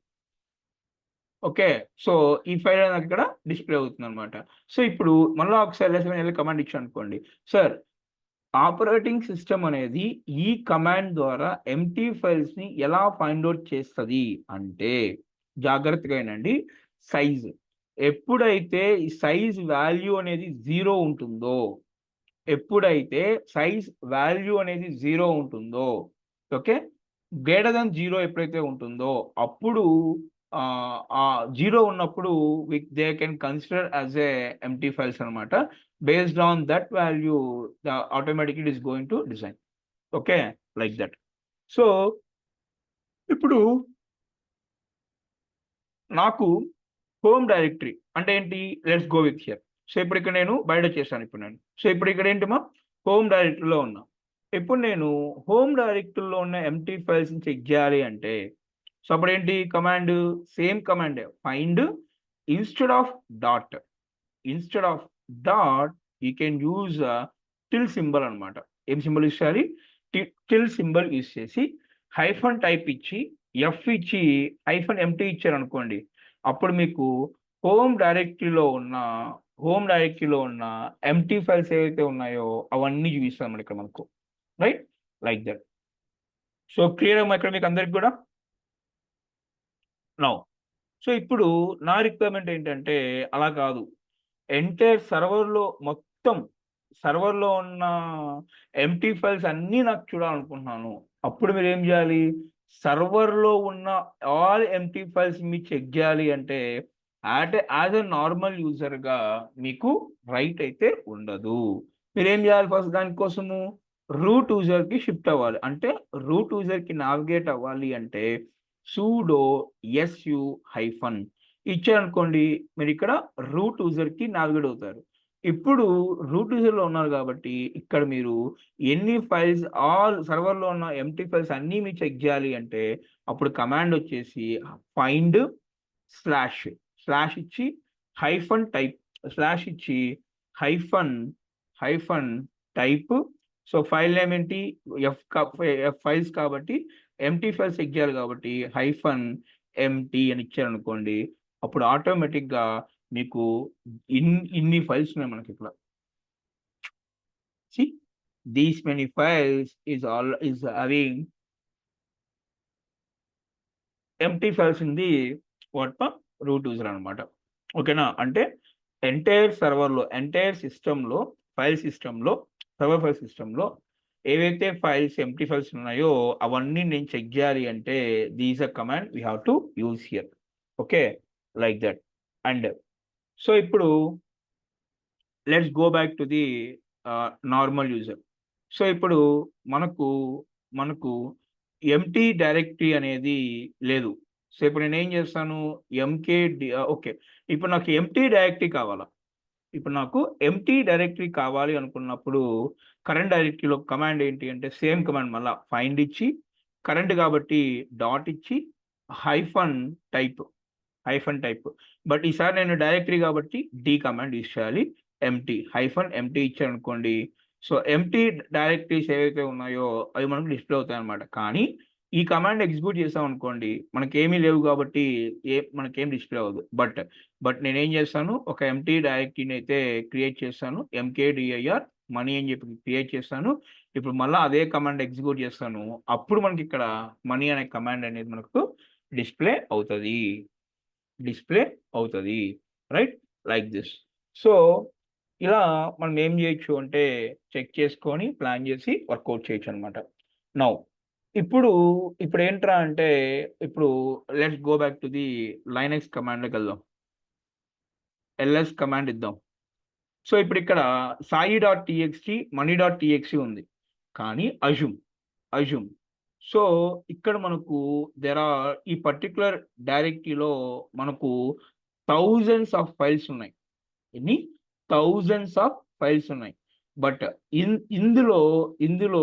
ఓకే. సో ఈ ఫైల్ నాకు ఇక్కడ డిస్ప్లే అవుతుందన్నమాట. సో ఇప్పుడు మళ్ళా ఒకసారి LS కమాండ్ ఇచ్చాను అనుకోండి, సార్ ఆపరేటింగ్ సిస్టమ్ అనేది ఈ కమాండ్ ద్వారా ఎంప్టీ ఫైల్స్ ని ఎలా ఫైండ్ అవుట్ చేస్తుంది అంటే, జాగ్రత్తగా వినండి, సైజ్. ఎప్పుడైతే ఈ సైజ్ వాల్యూ అనేది 0 ఉంటుందో, ఎప్పుడైతే సైజ్ వాల్యూ అనేది 0 ఉంటుందో, ఓకే, గ్రేటర్ దెన్ 0 ఎప్పుడైతే ఉంటుందో అప్పుడు ఆ 0 ఉన్నప్పుడు they can consider as a empty files అనమాట. Based on that value automatically it is going to design. Okay, like that. So ఇప్పుడు నాకు హోమ్ డైరెక్టరీ అంటే ఏంటి, let's go with here. So ఇప్పుడు ఇక్కడ నేను బయట చేశాను ఇప్పుడు నేను. సో ఇప్పుడు ఇక్కడ ఏంటి మా హోమ్ డైరెక్టరీలో ఉన్నా. ఇప్పుడు నేను హోమ్ డైరెక్టరీలో ఉన్న ఎంప్టీ ఫైల్స్ ని చెక్ చేయాలి అంటే, సో అప్పుడు ఏంటి command, same command find instead of dot, instead of dot you can use till symbol అనమాట. ఏం సింబల్ యూస్ చేయాలి, టిల్ సింబల్ యూస్ చేసి హైఫన్ టైప్ ఇచ్చి ఎఫ్ ఇచ్చి హైఫన్ ఎంటీ ఇచ్చారు అనుకోండి, అప్పుడు మీకు హోమ్ డైరెక్టరీలో ఉన్న ఎంటీ ఫైల్స్ ఏవైతే ఉన్నాయో అవన్నీ చూపిస్తాం ఇక్కడ మనకు, right, like that. So clear అమ్మా ఇక్కడ మీకు అందరికి కూడా నౌ. సో ఇప్పుడు నా రిక్వైర్మెంట్ ఏంటంటే అలా కాదు, ఎంటైర్ సర్వర్లో ఉన్న ఎంటీ ఫైల్స్ అన్నీ నాకు చూడాలనుకుంటున్నాను. అప్పుడు మీరు ఏం చేయాలి, సర్వర్లో ఉన్న ఆల్ ఎంటీ ఫైల్స్ మీరు చెక్ చేయాలి అంటే యాజ్ ఎ నార్మల్ యూజర్గా మీకు రైట్ అయితే ఉండదు. మీరు ఏం చేయాలి, ఫస్ట్ దానికోసము రూట్ యూజర్కి షిఫ్ట్ అవ్వాలి. అంటే రూట్ యూజర్కి నావిగేట్ అవ్వాలి అంటే sudo su హైఫన్ ఇచ్చారనుకోండి, మీరు ఇక్కడ రూట్ యూజర్కి నావిగేట్ అవుతారు. ఇప్పుడు రూట్ యూజర్లో ఉన్నారు కాబట్టి ఇక్కడ మీరు ఎన్ని ఫైల్స్, ఆల్ సర్వర్లో ఉన్న ఎంటీ ఫైల్స్ అన్నీ మీరు చెక్ చేయాలి అంటే అప్పుడు కమాండ్ వచ్చేసి ఫైండ్ స్లాష్ ఇచ్చి హైఫన్ టైప్, స్లాష్ ఇచ్చి hyphen type. So file name ఏంటి, ఎఫ్ ఫైల్స్ కాబట్టి ఎంటీ ఫైల్స్ చెక్ చేయాలి కాబట్టి హైఫన్ ఎంటీ అని ఇచ్చారనుకోండి, అప్పుడు ఆటోమేటిక్గా మీకు ఇన్ని ఫైల్స్ ఉన్నాయి మనకి ఇక్కడ. See, these many files is having empty files in the root user అనమాట. ఓకేనా, అంటే ఎంటైర్ సర్వర్లో, ఎంటైర్ సిస్టంలో, సర్వర్ ఫైల్ సిస్టంలో ఏవైతే ఫైల్స్ ఎంప్టీ ఫైల్స్ ఉన్నాయో అవన్నీ నేను చెక్ చేయాలి అంటే these uh command we have to use here. Okay, like that. And so ఇప్పుడు let's go back to the normal user. So ఇప్పుడు మనకు ఎంటీ డైరెక్టరీ అనేది లేదు. సో ఇప్పుడు నేను ఏం చేస్తాను, ఓకే, ఇప్పుడు నాకు ఎంటీ డైరెక్టరీ కావాలా. ఇప్పుడు నాకు ఎంటీ డైరెక్టరీ కావాలి అనుకున్నప్పుడు కరెంట్ డైరెక్టరీలో కమాండ్ ఏంటి అంటే సేమ్ కమాండ్, మళ్ళీ ఫైండ్ ఇచ్చి కరెంట్ కాబట్టి డాట్ ఇచ్చి హైఫన్ టైప్. బట్ ఈసారి నేను డైరెక్టరీ కాబట్టి డి కమాండ్ యూజ్ చేయాలి, హైఫన్ ఎంటీ ఇచ్చాను అనుకోండి. సో ఎంటీ డైరెక్టరీస్ ఏవైతే ఉన్నాయో అవి మనకు డిస్ప్లే అవుతాయి అనమాట. కానీ ఈ కమాండ్ ఎగ్జిక్యూట్ చేసాం అనుకోండి, మనకేమీ లేవు కాబట్టి మనకేం డిస్ప్లే అవ్వదు. బట్ నేనేం చేస్తాను, ఒక ఎంటీ డైరెక్టరీని అయితే క్రియేట్ చేస్తాను, mkdir మనీ అని చెప్పి క్రియేట్ చేస్తాను. ఇప్పుడు మళ్ళీ అదే కమాండ్ ఎగ్జిక్యూట్ చేస్తాను, అప్పుడు మనకి ఇక్కడ మనీ అనే కమాండ్ అనేది మనకు డిస్ప్లే అవుతుంది, రైట్, లైక్ దిస్. సో ఇలా మనం ఏం చేయొచ్చు అంటే చెక్ చేసుకొని ప్లాన్ చేసి వర్కౌట్ చేయొచ్చు అనమాట. నౌ ఇప్పుడు ఏంట్రా అంటే, ఇప్పుడు let's go back to the Linux కమాండ్లోకి వెళ్దాం. ls కమాండ్ ఇద్దాం. సో ఇప్పుడు ఇక్కడ సాయి.txt మనీ.txt ఉంది, కానీ అజ్యూమ్. సో ఇక్కడ మనకు ఈ పర్టికులర్ డైరెక్టరీలో మనకు థౌజండ్స్ ఆఫ్ ఫైల్స్ ఉన్నాయి. ఎన్ని థౌజండ్స్ ఆఫ్ ఫైల్స్ ఉన్నాయి. బట్ ఇందులో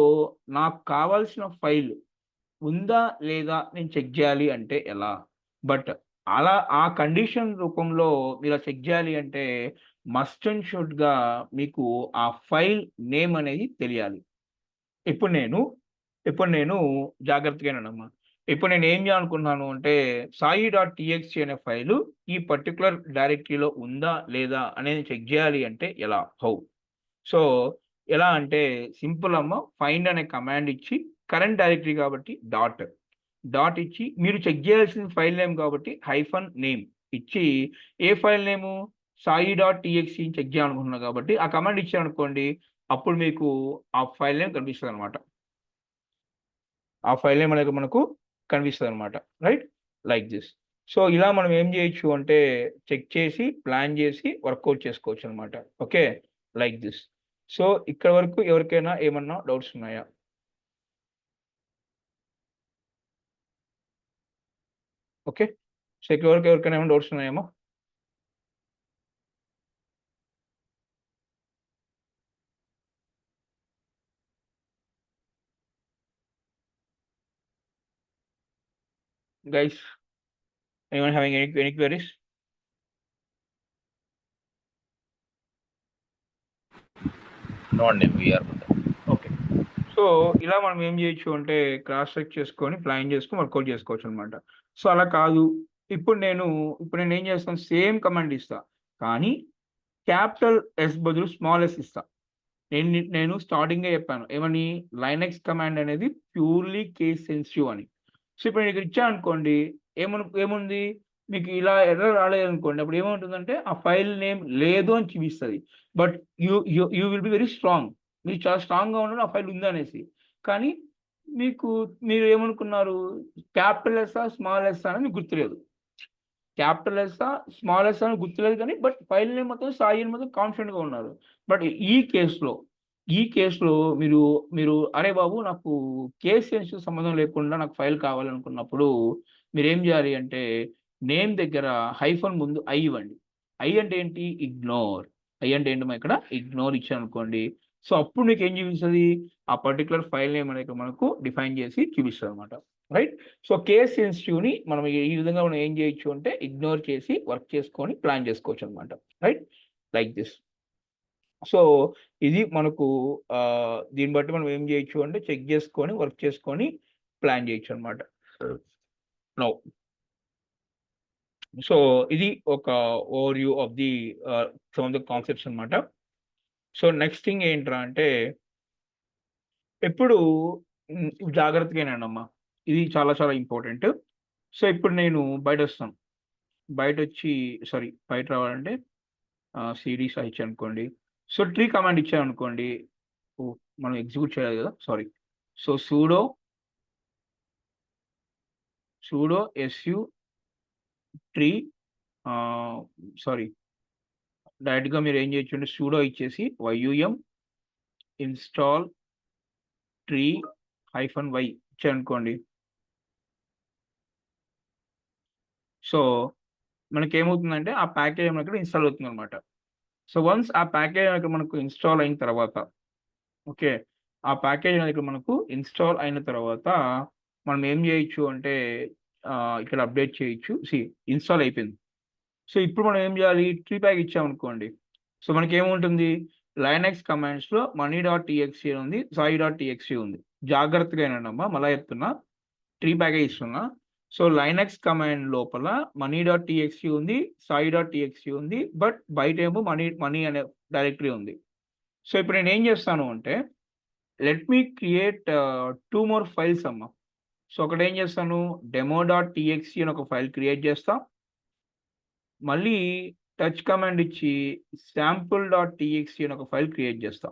నాకు కావాల్సిన ఫైల్ ఉందా లేదా నేను చెక్ చేయాలి అంటే ఎలా. బట్ అలా ఆ కండిషన్ రూపంలో మీరు చెక్ చేయాలి అంటే మస్ట్ అండ్ షుడ్‌గా మీకు ఆ ఫైల్ నేమ్ అనేది తెలియాలి. ఇప్పుడు నేను ఇప్పుడు నేను జాగ్రత్తగా వినండమ్మా. ఇప్పుడు నేను ఏం చేయాలనుకుంటున్నాను అంటే సాయి డాట్ టీఎక్స్‌టీ అనే ఫైలు ఈ పర్టిక్యులర్ డైరెక్టరీలో ఉందా? లేదా? అనేది చెక్ చేయాలి అంటే ఎలా? హౌ? సో, ఎలా అంటే సింపుల్ అమ్మ. ఫైండ్ అనే కమాండ్ ఇచ్చి కరెంట్ డైరెక్టరీ కాబట్టి డాట్ ఇచ్చి మీరు చెక్ చేయాల్సిన ఫైల్ నేమ్ కాబట్టి హైఫన్ నేమ్ ఇచ్చి ఏ ఫైల్ నేము సాయి డాట్ టీఎక్స్‌టీ చెక్ చేయాలనుకుంటున్నా కాబట్టి ఆ కమాండ్ ఇచ్చారనుకోండి అప్పుడు మీకు ఆ ఫైల్ నేమ్ కనిపిస్తదనమాట. ఆ ఫైల్ నేమ్ అనేది మనకు కనిపిస్తదనమాట. రైట్? Like this. సో, ఇలా మనం ఏం చేయొచ్చు అంటే చెక్ చేసి, ప్లాన్ చేసి వర్కౌట్ చేసుకోవచ్చనమాట. ఓకే. Like this. సో, ఇక్కడి వరకు ఎవరికైనా ఏమన్నా డౌట్స్ ఉన్నాయా? ఓకే. సో, ఇక్కడి వరకు ఎవరికైనా ఏమైనా డౌట్స్ ఉన్నాయేమో? Guys anyone having any queries? No అండి. We are good. ఓకే. సో, ఇలా మనం ఏం చేయొచ్చు అంటే క్రాస్ చెక్ చేసుకొని, ప్లాన్ చేసుకొని వర్కౌట్ చేసుకోవచ్చనమాట. సో, అలా కాదు. ఇప్పుడు నేనేం చేస్తాను సేమ్ కమాండ్ ఇస్తా. కానీ క్యాపిటల్ ఎస్ బదులు స్మాల్ ఎస్ ఇస్తా. నేను స్టార్టింగే చెప్పాను. ఏమని? లైనక్స్ కమాండ్ అనేది ప్యూర్‌లీ కేస్ సెన్సిటివ్ అని. సో, ఇప్పుడు నేను ఇక్కడ ఇచ్చాననుకోండి ఏముంది? మీకు ఇలా ఎర్రర్ రాలేదనుకోండి. అప్పుడు ఏమవుతుందంటే ఆ ఫైల్ నేమ్ లేదు అని చూపిస్తది. But you will be very strong. మీరు చాలా స్ట్రాంగ్‌గా ఉండడం ఆ ఫైల్ ఉందనేసి. కానీ మీకు మీరు ఏమనుకున్నారు? క్యాపిటల్ ఎస్సా? స్మాల్ ఎస్సా అని మీకు గుర్తులేదు. క్యాపిటల్ ఎస్సా? స్మాల్ ఎస్సా అని గుర్తులేదు కానీ బట్ ఫైల్ నేమ్ మాత్రం సాయి అని మాత్రం కాన్ఫిడెంట్‌గా ఉన్నారు. బట్ ఈ కేస్‌లో మీరు మీరు అరే బాబు! నాకు కేస్ సెన్సిటివ్ సంబంధం లేకుండా నాకు ఫైల్ కావాలనుకున్నప్పుడు మీరేం జేయాలి అంటే నేమ్ దగ్గర హైఫన్ ముందు ఐ ఇవ్వండి. ఐ అంటే ఏంటి? ఇగ్నోర్. ఐ అంటే ఏంటమ్మా ఇక్కడ? ఇగ్నోర్ ఇచ్చాననుకోండి. సో, అప్పుడు మీకేం చూపిస్తది? ఆ పర్టిక్యులర్ ఫైల్ నేమ్ అనేది మనకు డిఫైన్ చేసి చూపిస్తదనమాట. రైట్? సో, కేస్ సెన్సిటివ్‌ని మనం ఈ విధంగా మనం ఏం చేయొచ్చు అంటే ఇగ్నోర్ చేసి వర్క్ చేసుకొని ప్లాన్ చేసుకోవచ్చనమాట. రైట్? Like this. సో, ఇది మనకు దీన్ని బట్టి మనం ఏం చేయొచ్చు అంటే చెక్ చేసుకొని, వర్క్ చేసుకొని ప్లాన్ చేయొచ్చనమాట. నౌ సో, ఇది ఒక overview of the some of the concepts అనమాట. సో, నెక్స్ట్ థింగ్ ఏంట్రా అంటే ఎప్పుడు జాగ్రత్తగా వినండమ్మా. ఇది చాలా చాలా ఇంపార్టెంట్. సో, ఇప్పుడు నేను బయటొస్తాను. బయటొచ్చి బయట రావాలంటే సీడీ సాయి ఇచ్చాననుకోండి. సో, ట్రీ కమాండ్ ఇచ్చాననుకోండి. ఓహ్! మనం ఎగ్జిక్యూట్ చేయాలి గదా! Sorry. So, sudo SU tree ah, sorry డైరెక్ట్‌గా మీరేం చేయొచ్చంటే సుడో ఇచ్చేసి యుమ్ ఇన్‌స్టాల్ ట్రీ -y ఇచ్చారనుకోండి. సో, మనకేమవుతుందంటే ఆ ప్యాకేజ్ మనకి ఇన్‌స్టాల్ అవుతుందనమాట. సో, వన్స్ ఆ ప్యాకేజ్ అనేది మనకు ఇన్‌స్టాల్ అయిన తర్వాత ఓకే. ఆ ప్యాకేజ్ అనేది ఇక్కడ మనకు ఇన్‌స్టాల్ అయిన తర్వాత మనం ఏం చేయొచ్చు అంటే ఇక్కడ అప్డేట్ చేయొచ్చు. ఇన్‌స్టాల్ అయిపోయింది. సో, ఇప్పుడు మనం ఏం చేయాలి? ట్రీ ప్యాక్ ఇచ్చామనుకోండి. సో, మనకేముంటుంది? లైనక్స్ కమాండ్స్‌లో మనీ డాట్ టీఎక్స్‌టీ అని ఉంది. సాయి డాట్ టీఎక్స్‌టీ ఉంది. జాగ్రత్తగా వినండమ్మా. మళ్ళా చెప్తున్నా. ట్రీ ప్యాకే ఇస్తున్నా. సో, లైనక్స్ కమాండ్ లోపల మనీ డాట్ టీఎక్స్‌టీ ఉంది. సాయి డాట్ టీఎక్స్‌టీ ఉంది. బట్ బయటేమో మనీ అనే డైరెక్టరీ ఉంది. సో, ఇప్పుడు నేనేం చేస్తాను అంటే let me create 2 more files అమ్మా. సో, ఒకటేం చేస్తాను డెమో డాట్ టీఎక్స్‌టీ అని ఒక ఫైల్ క్రియేట్ చేస్తా. మళ్ళీ టచ్ కమాండ్ ఇచ్చి శాంపుల్ డాట్ టీఎక్స్‌టీ అని ఒక ఫైల్ క్రియేట్ చేస్తా.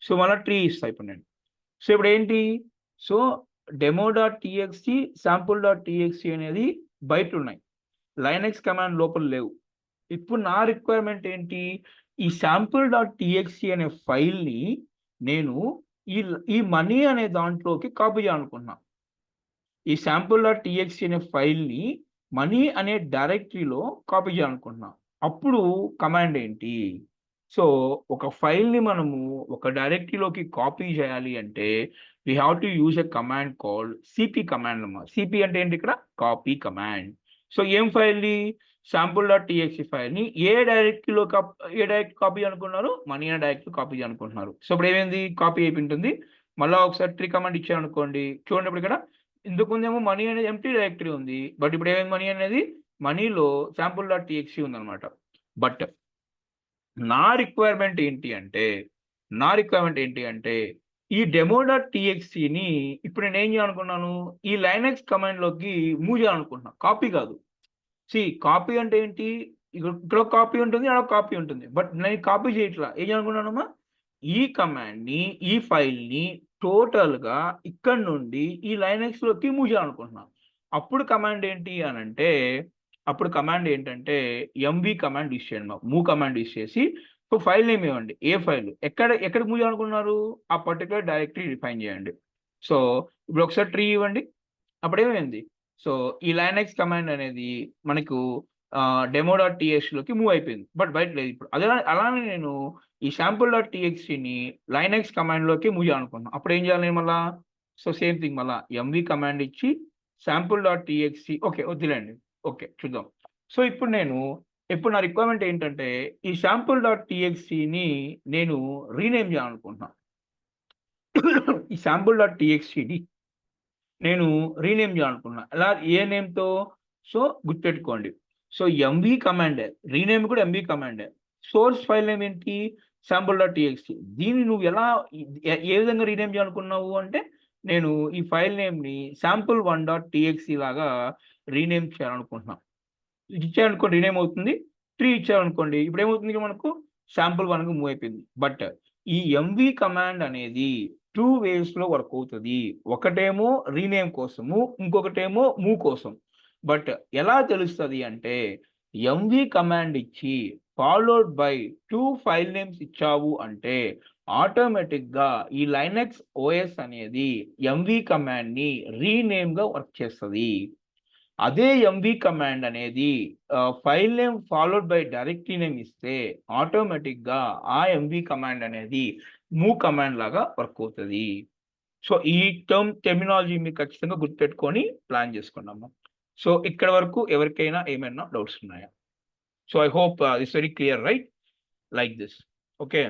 సో, మళ్ళా ట్రీ ఇస్తా ఇప్పుడు నేను. సో, ఇప్పుడేంటి? So, demo dot TXT, sample dot TXT అనేది బయటున్నాయి. లైనక్స్ కమాండ్ లోపల లేవు. ఇప్పుడు నా రిక్వైర్మెంట్ ఏంటి? ఈ శాంపుల్ డాట్ టీఎక్స్‌టీ అనే ఫైల్‌ని నేను ఈ మనీ అనే దాంట్లోకి కాపీ చేయాలనుకుంటున్నా. ఈ శాంపుల్ డాట్ టీఎక్స్‌టీ అనే ఫైల్‌ని మనీ అనే డైరెక్టరీలో కాపీ చేయాలనుకుంటున్నా. అప్పుడు కమాండ్ ఏంటి? సో, ఒక ఫైల్‌ని మనము ఒక డైరెక్టరీలోకి కాపీ చేయాలి అంటే we have to use a command called CP command అన్నమాట. సీపీ అంటే ఏంటి ఇక్కడ? Copy command. సో ఏం ఫైల్ని, sample.txt ఫైల్ని ఏ డైరెక్ట్ కాపీ అనుకున్నారు, మనీ అనే డైరెక్ట్ కాపీ అనుకుంటున్నారు. సో ఇప్పుడు ఏమైంది, కాపీ అయిపోయి ఉంటుంది. మళ్ళీ ఒకసారి ట్రీ కమాండ్ ఇచ్చారనుకోండి, చూడండి ఇప్పుడు ఇక్కడ ఇంతకుముందేమో మనీ అనేది ఎంటీ డైరెక్టరీ ఉంది, బట్ ఇప్పుడు ఏమైంది, మనీ అనేది మనీలో sample.txt ఉందన్నమాట. బట్ నా రిక్వైర్మెంట్ ఏంటి అంటే ఈ డెమో.txtని ఇప్పుడు నేను ఏం చేయాలనుకున్నాను, ఈ లైనక్స్ కమాండ్లోకి మూవ్ చేయాలనుకుంటున్నాను, కాపీ కాదు. కాపీ అంటే ఏంటి, ఇక్కడ కాపీ ఉంటుంది, అక్కడ కాపీ ఉంటుంది, బట్ నేను కాపీ చేయట్లా. ఏం చేయాలనుకున్నానమ్మా, ఈ కమాండ్ని, ఈ ఫైల్ని టోటల్గా ఇక్కడ నుండి ఈ లైనక్స్లోకి మూవ్ చేయాలనుకుంటున్నాను. అప్పుడు కమాండ్ ఏంటంటే ఎంవి కమాండ్ యూస్ చేయండి. మూవ్ కమాండ్ యూస్ చేసి సో ఫైల్ నేమ్ ఇవ్వండి, ఏ ఫైల్ ఎక్కడ మూవ్ చేయాలనుకున్నారు, ఆ పర్టికులర్ డైరెక్టరీ డిఫైన్ చేయండి. సో ఇప్పుడు ఒకసారి ట్రీ ఇవ్వండి, అప్పుడేమైంది, సో ఈ లైనక్స్ కమాండ్ అనేది మనకు డెమో.txt మూవ్ అయిపోయింది, బట్ బయట లేదు ఇప్పుడు. అలానే నేను ఈ sample.txtని లైనక్స్ కమాండ్లోకి మూవ్ చేయాలనుకున్నాను. అప్పుడు ఏం చేయాలి నేను మళ్ళా, సో సేమ్ థింగ్ మళ్ళీ ఎంవి కమాండ్ ఇచ్చి sample.txt, ఓకే వద్దులేండి, ఓకే చూద్దాం. సో ఇప్పుడు నా రిక్వైర్మెంట్ ఏంటంటే ఈ sample.txtని నేను రీనేమ్ చేయాలనుకుంటున్నాను. ఈ sample.txtని నేను రీనేమ్ చేయాలనుకున్నా. ఎలా, ఏ నేమ్తో, సో గుర్తుపెట్టుకోండి. సో ఎంవి కమాండే, రీనేమ్ కూడా ఎంవి కమాండే. సోర్స్ ఫైల్ నేమ్ ఏంటి, sample.txt. దీన్ని నువ్వు ఎలా ఏ విధంగా రీనేమ్ చేయాలనుకున్నావు అంటే, నేను ఈ ఫైల్ నేమ్ని sample1.txt లాగా రీనేమ్ చేయాలనుకుంటున్నాను. ఇచ్చారనుకోండి రీనేమ్ అవుతుంది, 3 ఇచ్చారనుకోండి ఇప్పుడు ఏమవుతుంది, మనకు sample1కి మూవ్ అయిపోయింది. బట్ ఈ ఎంవి కమాండ్ అనేది 2 వేస్లో వర్క్ అవుతుంది. ఒకటేమో రీనేమ్ కోసము, ఇంకొకటేమో మూవ్ కోసం. బట్ ఎలా తెలుస్తుంది అంటే, ఎంవి కమాండ్ ఇచ్చి ఫాలోడ్ బై 2 ఫైల్ నేమ్స్ ఇచ్చావు అంటే ఆటోమేటిక్గా ఈ లైనక్స్ ఓఎస్ అనేది ఎంవి కమాండ్ని రీనేమ్గా వర్క్ చేస్తుంది. అదే ఎంవి కమాండ్ అనేది file name followed by directory name ఇస్తే ఆటోమేటిక్గా ఆ ఎంవి కమాండ్ అనేది మూవ్ కమాండ్ లాగా వర్క్ అవుతుంది. సో ఈ టెర్మినాలజీ మీరు ఖచ్చితంగా గుర్తుపెట్టుకొని ప్లాన్ చేసుకున్నాము. సో ఇక్కడ వరకు ఎవరికైనా ఏమైనా డౌట్స్ ఉన్నాయా? So I hope this very clear, right? Like this, okay.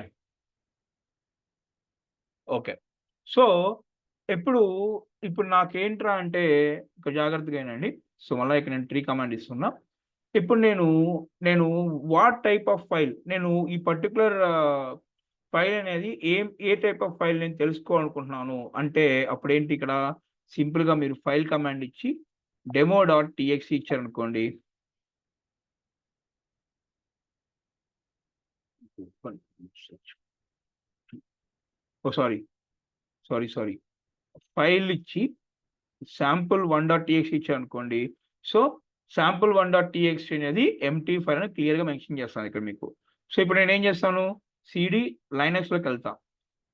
So ఇప్పుడు నాకేంట్రా అంటే, ఒక జాగ్రత్తగా ఏనండి. సో మళ్ళీ ఇక్కడ నేను ట్రీ కమాండ్ ఇస్తున్నా. ఇప్పుడు నేను వాట్ టైప్ ఆఫ్ ఫైల్, నేను ఈ పర్టికులర్ ఫైల్ అనేది ఏ టైప్ ఆఫ్ ఫైల్ నేను తెలుసుకోవాలనుకుంటున్నాను అంటే, అప్పుడు ఏంటి, ఇక్కడ సింపుల్గా మీరు ఫైల్ కమాండ్ ఇచ్చి demo.txt ఇచ్చారనుకోండి, సారీ ఫైల్ ఇచ్చి sample1.txt ఇచ్చారనుకోండి. సో sample1.txt అనేది ఎంటీ ఫైల్ అని క్లియర్గా మెన్షన్ చేస్తాను ఇక్కడ మీకు. సో ఇప్పుడు నేను ఏం చేస్తాను, సిడి లైనక్స్లోకి వెళ్తా.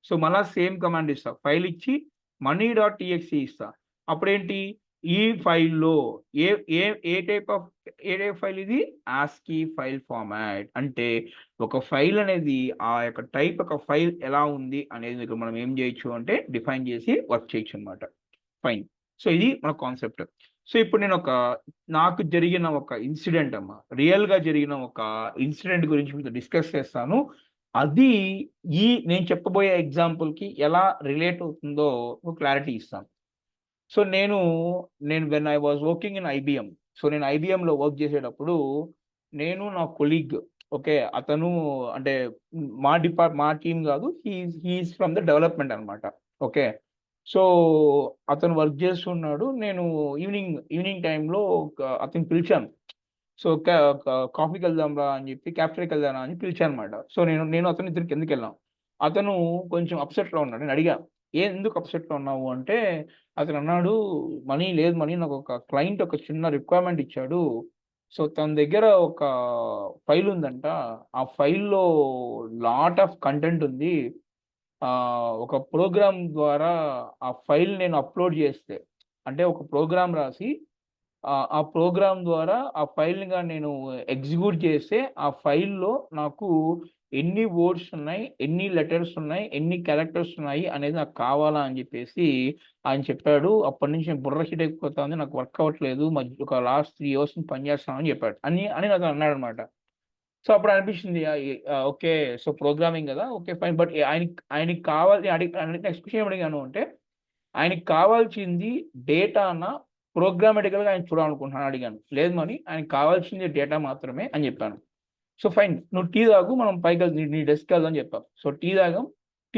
సో మళ్ళీ సేమ్ కమాండ్ ఇస్తా, ఫైల్ ఇచ్చి money.txt ఇస్తా. అప్పుడేంటి, ఈ ఫైల్లో ఏ టైప్ ఫైల్ ఇది, ASCII ఫైల్ ఫార్మాట్. అంటే ఒక ఫైల్ అనేది ఆ యొక్క టైప్ ఒక ఫైల్ ఎలా ఉంది అనేది ఇక్కడ మనం ఏం చేయొచ్చు అంటే డిఫైన్ చేసి వర్క్ చేయొచ్చు అనమాట. ఫైన్. సో ఇది మన కాన్సెప్ట్. సో ఇప్పుడు నేను నాకు జరిగిన ఒక ఇన్సిడెంట్ రియల్గా జరిగిన ఒక ఇన్సిడెంట్ గురించి మీతో డిస్కస్ చేస్తాను. అది నేను చెప్పబోయే ఎగ్జాంపుల్కి ఎలా రిలేట్ అవుతుందో క్లారిటీ ఇస్తాను. సో నేను when I was working in IBM. So నేను IBMలో వర్క్ చేసేటప్పుడు నేను నా కొలీగ్, ఓకే, అతను అంటే మా టీం కాదు, హీఈస్ ఫ్రమ్ ద డెవలప్మెంట్ అనమాట. ఓకే, సో అతను వర్క్ చేస్తున్నాడు. నేను ఈవినింగ్ టైంలో అతను పిలిచాను. సో కాఫీకి వెళ్దాం రా అని చెప్పి, క్యాఫ్టరీకి వెళ్దాం అని పిలిచాను అనమాట. సో నేను అతను ఇద్దరు కిందకి వెళ్ళాం. అతను కొంచెం అప్సెట్లో ఉన్నాడు. నేను అడిగా, ఎందుకు అప్సెట్లో ఉన్నావు అంటే, అతను అన్నాడు, మనీ లేదు, నాకు ఒక క్లయింట్ ఒక చిన్న రిక్వైర్మెంట్ ఇచ్చాడు. సో తన దగ్గర ఒక ఫైల్ ఉందంట, ఆ ఫైల్లో లాట్ ఆఫ్ కంటెంట్ ఉంది. ఒక ప్రోగ్రామ్ ద్వారా ఆ ఫైల్ నేను అప్లోడ్ చేస్తే, అంటే ఒక ప్రోగ్రామ్ రాసి ఆ ప్రోగ్రామ్ ద్వారా ఆ ఫైల్ని నేను ఎగ్జిక్యూట్ చేస్తే ఆ ఫైల్లో నాకు ఎన్ని వర్డ్స్ ఉన్నాయి, ఎన్ని లెటర్స్ ఉన్నాయి, ఎన్ని క్యారెక్టర్స్ ఉన్నాయి అనేది నాకు కావాలా అని చెప్పేసి ఆయన చెప్పాడు. అప్పటి నుంచి నేను బుర్ర హీట్ అయిపోతుంది, నాకు వర్క్ అవ్వట్లేదు, ఒక లాస్ట్ 3 years నుంచి పనిచేస్తాను అని చెప్పాడు అని నాతో అన్నాడు అనమాట. సో అప్పుడు అనిపించింది ఓకే, సో ప్రోగ్రామింగ్ కదా, ఓకే ఫైన్. బట్ ఆయనకి కావాలి నెక్స్ట్ క్వశ్చన్ ఏం అడిగాను అంటే, ఆయనకి కావాల్సింది డేటానా ప్రోగ్రామేటికల్గా ఆయన చూడాలనుకుంటున్నాను అడిగాను. లేదు మరి ఆయనకి కావాల్సింది డేటా మాత్రమే అని చెప్పాను. సో ఫైన్, నువ్వు టీ తాగు, మనం పైకి నీ డెస్క్ వెళ్దాం అని చెప్పాం. సో టీ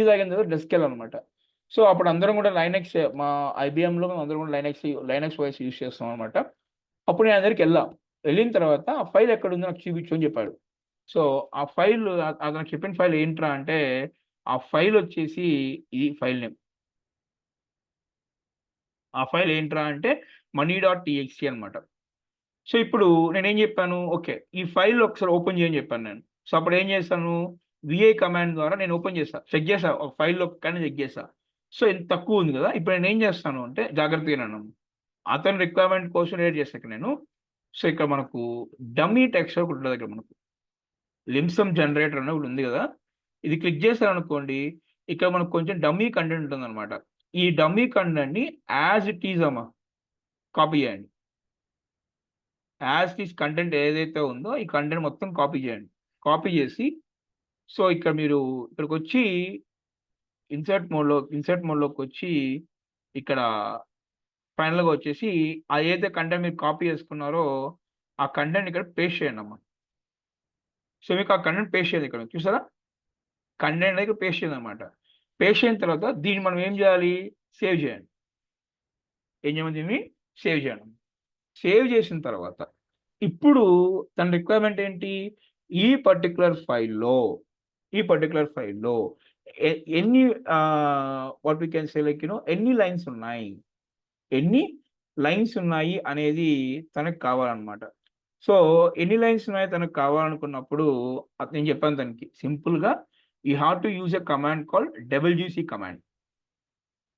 తాగిన తర్వాత డెస్క్ వెళ్ళాలన్నమాట. సో అప్పుడు అందరం కూడా లైనెక్స్, మా ఐబిఎంలో మేము అందరం కూడా లైనెక్స్ వాయిస్ యూజ్ చేస్తాం అనమాట. అప్పుడు నేను అందరికి వెళ్ళిన తర్వాత ఆ ఫైల్ ఎక్కడ ఉందో నాకు చూపించు అని చెప్పాడు. సో ఆ ఫైల్, అతను చెప్పిన ఫైల్ ఏంట్రా అంటే, ఆ ఫైల్ వచ్చేసి ఈ ఫైల్ నేమ్. ఆ ఫైల్ ఏంట్రా అంటే money.txt అనమాట. సో ఇప్పుడు నేనేం చెప్పాను, ఓకే ఈ ఫైల్ ఒకసారి ఓపెన్ చేయని చెప్పాను నేను. సో అప్పుడు ఏం చేస్తాను, విఐ కమాండ్ ద్వారా నేను ఓపెన్ చేస్తాను, చెక్ చేసా, ఒక ఫైల్లో కానీ చెక్ చేసా. సో ఇంత తక్కువ ఉంది కదా, ఇప్పుడు నేను ఏం చేస్తాను అంటే జాగ్రత్తగా నన్ను అతని రిక్వైర్మెంట్ కోసం రేట్ చేసాక నేను, సో ఇక్కడ మనకు డమ్మీ టెక్స్ట్ ఒకటి ఉంటుంది, ఇక్కడ మనకు లిమ్సమ్ జనరేటర్ అని ఒకటి ఉంది కదా, ఇది క్లిక్ చేశారనుకోండి, ఇక్కడ మనకు కొంచెం డమ్మీ కంటెంట్ ఉంటుంది అనమాట. ఈ డమ్మీ కంటెంట్ని యాజ్ ఇట్ ఈజ్ అమ్మా కాపీ చేయండి. యాజ్ ఇట్ ఈజ్ కంటెంట్ ఏదైతే ఉందో ఈ కంటెంట్ మొత్తం కాపీ చేయండి. కాపీ చేసి సో ఇక్కడ మీరు ఇక్కడికి వచ్చి ఇన్సర్ట్ మోడ్లోకి వచ్చి ఇక్కడ ఫైనల్గా వచ్చేసి ఆ ఏదైతే కంటెంట్ మీరు కాపీ చేసుకున్నారో ఆ కంటెంట్ ఇక్కడ పేస్ట్ చేయండి అమ్మా. సో మీకు ఆ కంటెంట్ పేస్ట్ చేయండి, ఇక్కడ చూసారా కంటెంట్ దగ్గర పేస్ట్ చేయండి అనమాట. పేస్ట్ అయిన తర్వాత దీన్ని మనం ఏం చేయాలి, సేవ్ చేయండి. ఏం చేయమని దీన్ని సేవ్ చేయండి. సేవ్ చేసిన తర్వాత ఇప్పుడు తన రిక్వైర్మెంట్ ఏంటి, ఈ పర్టికులర్ ఫైల్లో ఎన్ని what we can say like ఎన్ని లైన్స్ ఉన్నాయి అనేది తనకు కావాలన్నమాట. సో ఎన్ని లైన్స్ ఉన్నాయి తనకు కావాలనుకున్నప్పుడు నేను చెప్పాను తనకి సింపుల్గా, you have to use a command called WGC command.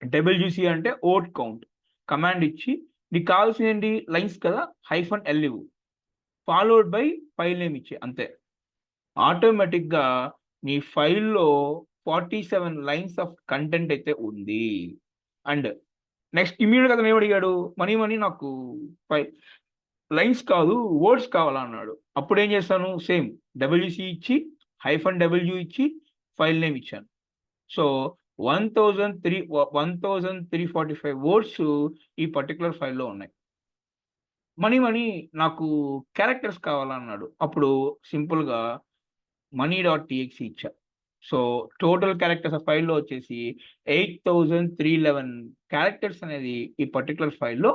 WGC అంటే ఓట్ కౌంట్ కమాండ్ ఇచ్చి, నీకు కావాల్సింది ఏంటి లైన్స్ కదా, -l followed by file name ఇచ్చే, అంతే. ఆటోమేటిక్గా నీ ఫైల్లో 47 లైన్స్ ఆఫ్ కంటెంట్ అయితే ఉంది. అండ్ నెక్స్ట్ ఇమీడియట్గా అతను ఏమడిగాడు, మనీ నాకు 5 లైన్స్ కాదు వర్డ్స్ కావాలా అన్నాడు. అప్పుడు ఏం చేస్తాను, సేమ్ డబ్ల్యూసీ ఇచ్చి -w ఇచ్చి ఫైల్ నేమ్ ఇచ్చాను. సో 1345 వర్డ్స్ ఈ పర్టికులర్ ఫైల్లో ఉన్నాయి. మనీ నాకు క్యారెక్టర్స్ కావాలన్నాడు. అప్పుడు సింపుల్గా money.txt ఇచ్చా. సో టోటల్ క్యారెక్టర్స్ ఆ ఫైల్లో వచ్చేసి 8311 క్యారెక్టర్స్ అనేది ఈ పర్టికులర్ ఫైల్లో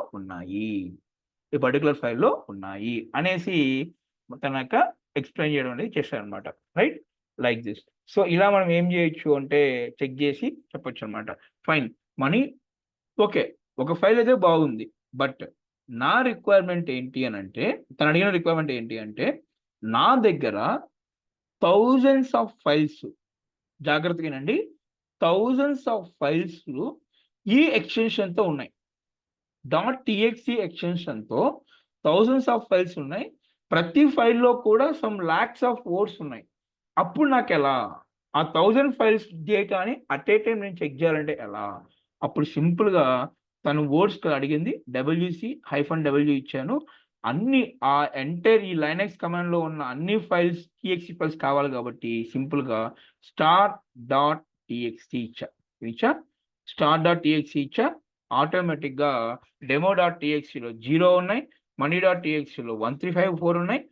ఉన్నాయి అనేసి తనక ఎక్స్ప్లెయిన్ చేయడం అనేది చేశారనమాట. Right, like this. సో ఇలా మనం ఏం చేయొచ్చు అంటే చెక్ చేసి చెప్పొచ్చు అనమాట. ఫైన్, మనీ ఓకే, ఒక ఫైల్ అయితే బాగుంది. బట్ నా రిక్వైర్మెంట్ ఏంటి అని అంటే, తను అడిగిన రిక్వైర్మెంట్ ఏంటి అంటే, నా దగ్గర థౌజండ్స్ ఆఫ్ ఫైల్స్, జాగ్రత్తగానండి, థౌజండ్స్ ఆఫ్ ఫైల్స్ ఈ ఎక్స్టెన్షన్తో ఉన్నాయి. .txt ఎక్స్టెన్షన్తో థౌజండ్స్ ఆఫ్ ఫైల్స్ ఉన్నాయి. ప్రతి ఫైల్లో కూడా సమ్ లాక్స్ ఆఫ్ వర్డ్స్ ఉన్నాయి. అప్పుడు నాకు ఎలా ఆ 1000 ఫైల్స్ డేటాని అట్ ఏ టైం నేను చెక్ చేయాలంటే ఎలా? అప్పుడు సింపుల్గా తను వర్డ్స్ అడిగింది, -w ఇచ్చాను. అన్ని ఆ ఎంటైర్ ఈ లైనెక్స్ కమాండ్లో ఉన్న అన్ని ఫైల్స్ txt ఫైల్స్ కావాలి కాబట్టి సింపుల్గా star.txt ఇచ్చా. star.txt ఇచ్చా. ఆటోమేటిక్గా demo.txtలో 0 ఉన్నాయి, money.txtలో 1354 ఉన్నాయి,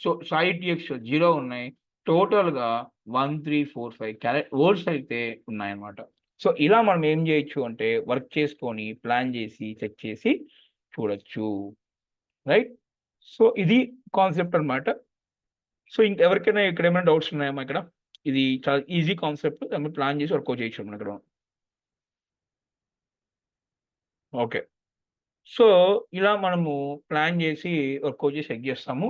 సో సాయి.txtలో 0 ఉన్నాయి. టోటల్గా 1345 వర్డ్స్ అయితే ఉన్నాయన్నమాట. సో ఇలా మనం ఏం చేయొచ్చు అంటే వర్క్ చేసుకొని ప్లాన్ చేసి చెక్ చేసి చూడొచ్చు. రైట్, సో ఇది కాన్సెప్ట్ అనమాట. సో ఇంకెవరికైనా ఇక్కడ ఏమైనా డౌట్స్ ఉన్నాయమ్మా? ఇక్కడ ఇది చాలా ఈజీ కాన్సెప్ట్, దాన్ని ప్లాన్ చేసి వర్క్ చేయొచ్చు మనం ఇక్కడ. ఓకే, సో ఇలా మనము ప్లాన్ చేసి వర్క్ చేసి చెక్ చేస్తాము.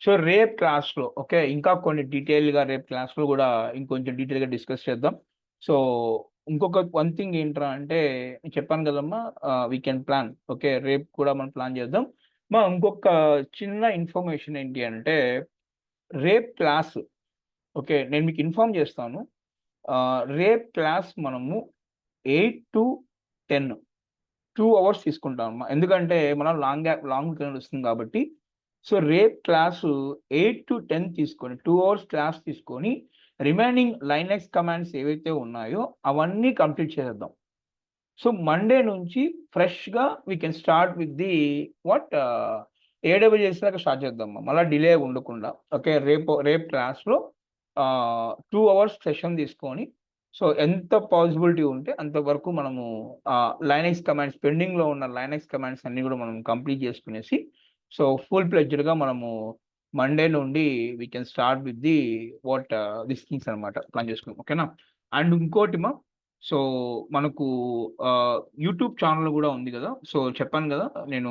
సో రేపు క్లాస్లో ఓకే, ఇంకా కొన్ని డీటెయిల్గా రేపు క్లాస్లో కూడా ఇంకొంచెం డీటెయిల్గా డిస్కస్ చేద్దాం. సో ఇంకొక వన్ థింగ్ ఏంట్రా అంటే, చెప్పాను కదమ్మా వీ కెన్ ప్లాన్. ఓకే, రేపు కూడా మనం ప్లాన్ చేద్దాం. ఇంకొక చిన్న ఇన్ఫర్మేషన్ ఏంటి అంటే, రేపు క్లాస్ ఓకే, నేను మీకు ఇన్ఫార్మ్ చేస్తాను. రేపు క్లాస్ మనము 8 to 10 2 అవర్స్ తీసుకుంటామమ్మా. ఎందుకంటే మనం లాంగ్ వస్తుంది కాబట్టి. సో రేపు క్లాసు 8 to 10 తీసుకొని 2 అవర్స్ క్లాస్ తీసుకొని రిమైనింగ్ లైనెక్స్ కమాండ్స్ ఏవైతే ఉన్నాయో అవన్నీ కంప్లీట్ చేసేద్దాం. సో మండే నుంచి ఫ్రెష్గా we can start with the AWS లాగా స్టార్ట్ చేద్దాం. మళ్ళీ డిలే ఉండకుండా. ఓకే, రేపు క్లాస్లో 2 అవర్స్ సెషన్ తీసుకొని సో ఎంత పాసిబిలిటీ ఉంటే అంతవరకు మనము లైనెక్స్ కమాండ్స్ పెండింగ్లో ఉన్న లైనెక్స్ కమాండ్స్ అన్ని కూడా మనం కంప్లీట్ చేసుకునేసి సో ఫుల్ ప్లెడ్జ్డ్గా మనము మండే నుండి we can start with this things అనమాట ప్లాన్ చేసుకున్నాం. ఓకేనా? అండ్ ఇంకోటి సో మనకు యూట్యూబ్ ఛానల్ కూడా ఉంది కదా. సో చెప్పాను కదా నేను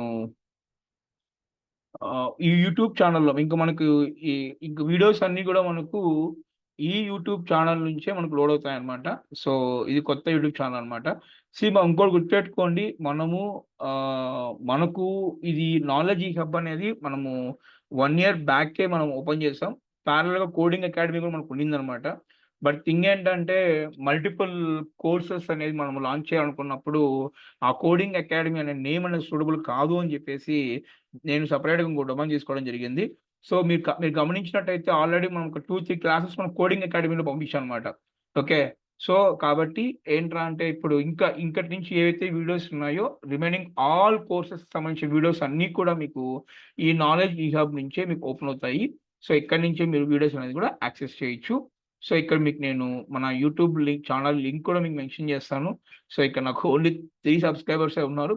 ఈ యూట్యూబ్ ఛానల్లో ఇంకా మనకు ఇంక వీడియోస్ అన్నీ కూడా మనకు ఈ యూట్యూబ్ ఛానల్ నుంచే మనకు లోడ్ అవుతాయి అనమాట. సో ఇది కొత్త యూట్యూబ్ ఛానల్ అనమాట. ఇంకోటి గుర్తుపెట్టుకోండి, మనకు ఇది నాలెడ్జ్ హబ్ అనేది మనము 1 year బ్యాకే మనం ఓపెన్ చేసాం. ప్యారల్గా కోడింగ్ అకాడమీ కూడా మనకు ఉండిందనమాట. బట్ థింగ్ ఏంటంటే మల్టిపుల్ కోర్సెస్ అనేది మనం లాంచ్ చేయాలనుకున్నప్పుడు ఆ కోడింగ్ అకాడమీ అనే నేమ్ అనేది సూటబుల్ కాదు అని చెప్పేసి నేను సపరేట్గా ఇంకో డొమైన్ తీసుకోవడం జరిగింది. సో మీరు గమనించినట్టయితే ఆల్రెడీ మనం ఒక 2-3 క్లాసెస్ మనం కోడింగ్ అకాడమీలో పంపించాం అనమాట. ఓకే, సో కాబట్టి ఏంట్రా అంటే ఇప్పుడు ఇంకటి నుంచి ఏవైతే వీడియోస్ ఉన్నాయో రిమైనింగ్ ఆల్ కోర్సెస్ సంబంధించిన వీడియోస్ అన్నీ కూడా మీకు ఈ నాలెడ్జ్ హబ్ నుంచే మీకు ఓపెన్ అవుతాయి. సో ఇక్కడ నుంచే మీరు వీడియోస్ అనేది కూడా యాక్సెస్ చేయొచ్చు. సో ఇక్కడ మీకు నేను మన యూట్యూబ్ ఛానల్ లింక్ కూడా మీకు మెన్షన్ చేస్తాను. సో ఇక్కడ నాకు ఓన్లీ 3 సబ్స్క్రైబర్స్ ఉన్నారు.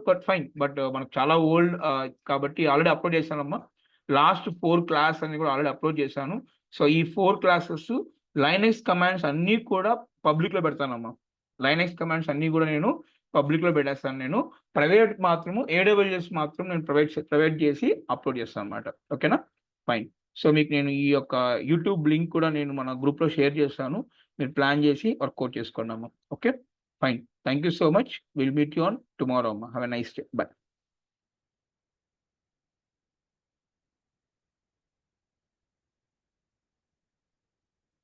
బట్ మనకు చాలా ఓల్డ్ కాబట్టి ఆల్రెడీ అప్లోడ్ చేశానమ్మా. లాస్ట్ 4 క్లాస్ అని కూడా ఆల్రెడీ అప్లోడ్ చేశాను. సో ఈ 4 క్లాసెస్ లైనెక్స్ కమాండ్స్ అన్నీ కూడా పబ్లిక్లో పెడతానమ్మా. లైనెక్స్ కమాండ్స్ అన్నీ కూడా నేను పబ్లిక్లో పెట్టేస్తాను. నేను ప్రైవేట్ మాత్రము AWS మాత్రం నేను ప్రైవేట్ చేసి అప్లోడ్ చేస్తాను అనమాట. ఓకేనా? ఫైన్. సో మీకు నేను ఈ యొక్క యూట్యూబ్ లింక్ కూడా నేను మన గ్రూప్లో షేర్ చేస్తాను. మీరు ప్లాన్ చేసి వర్కౌట్ చేసుకోండి అమ్మా. Okay, fine. Thank you so much. Will meet you on tomorrow అమ్మా. Have a nice day. By.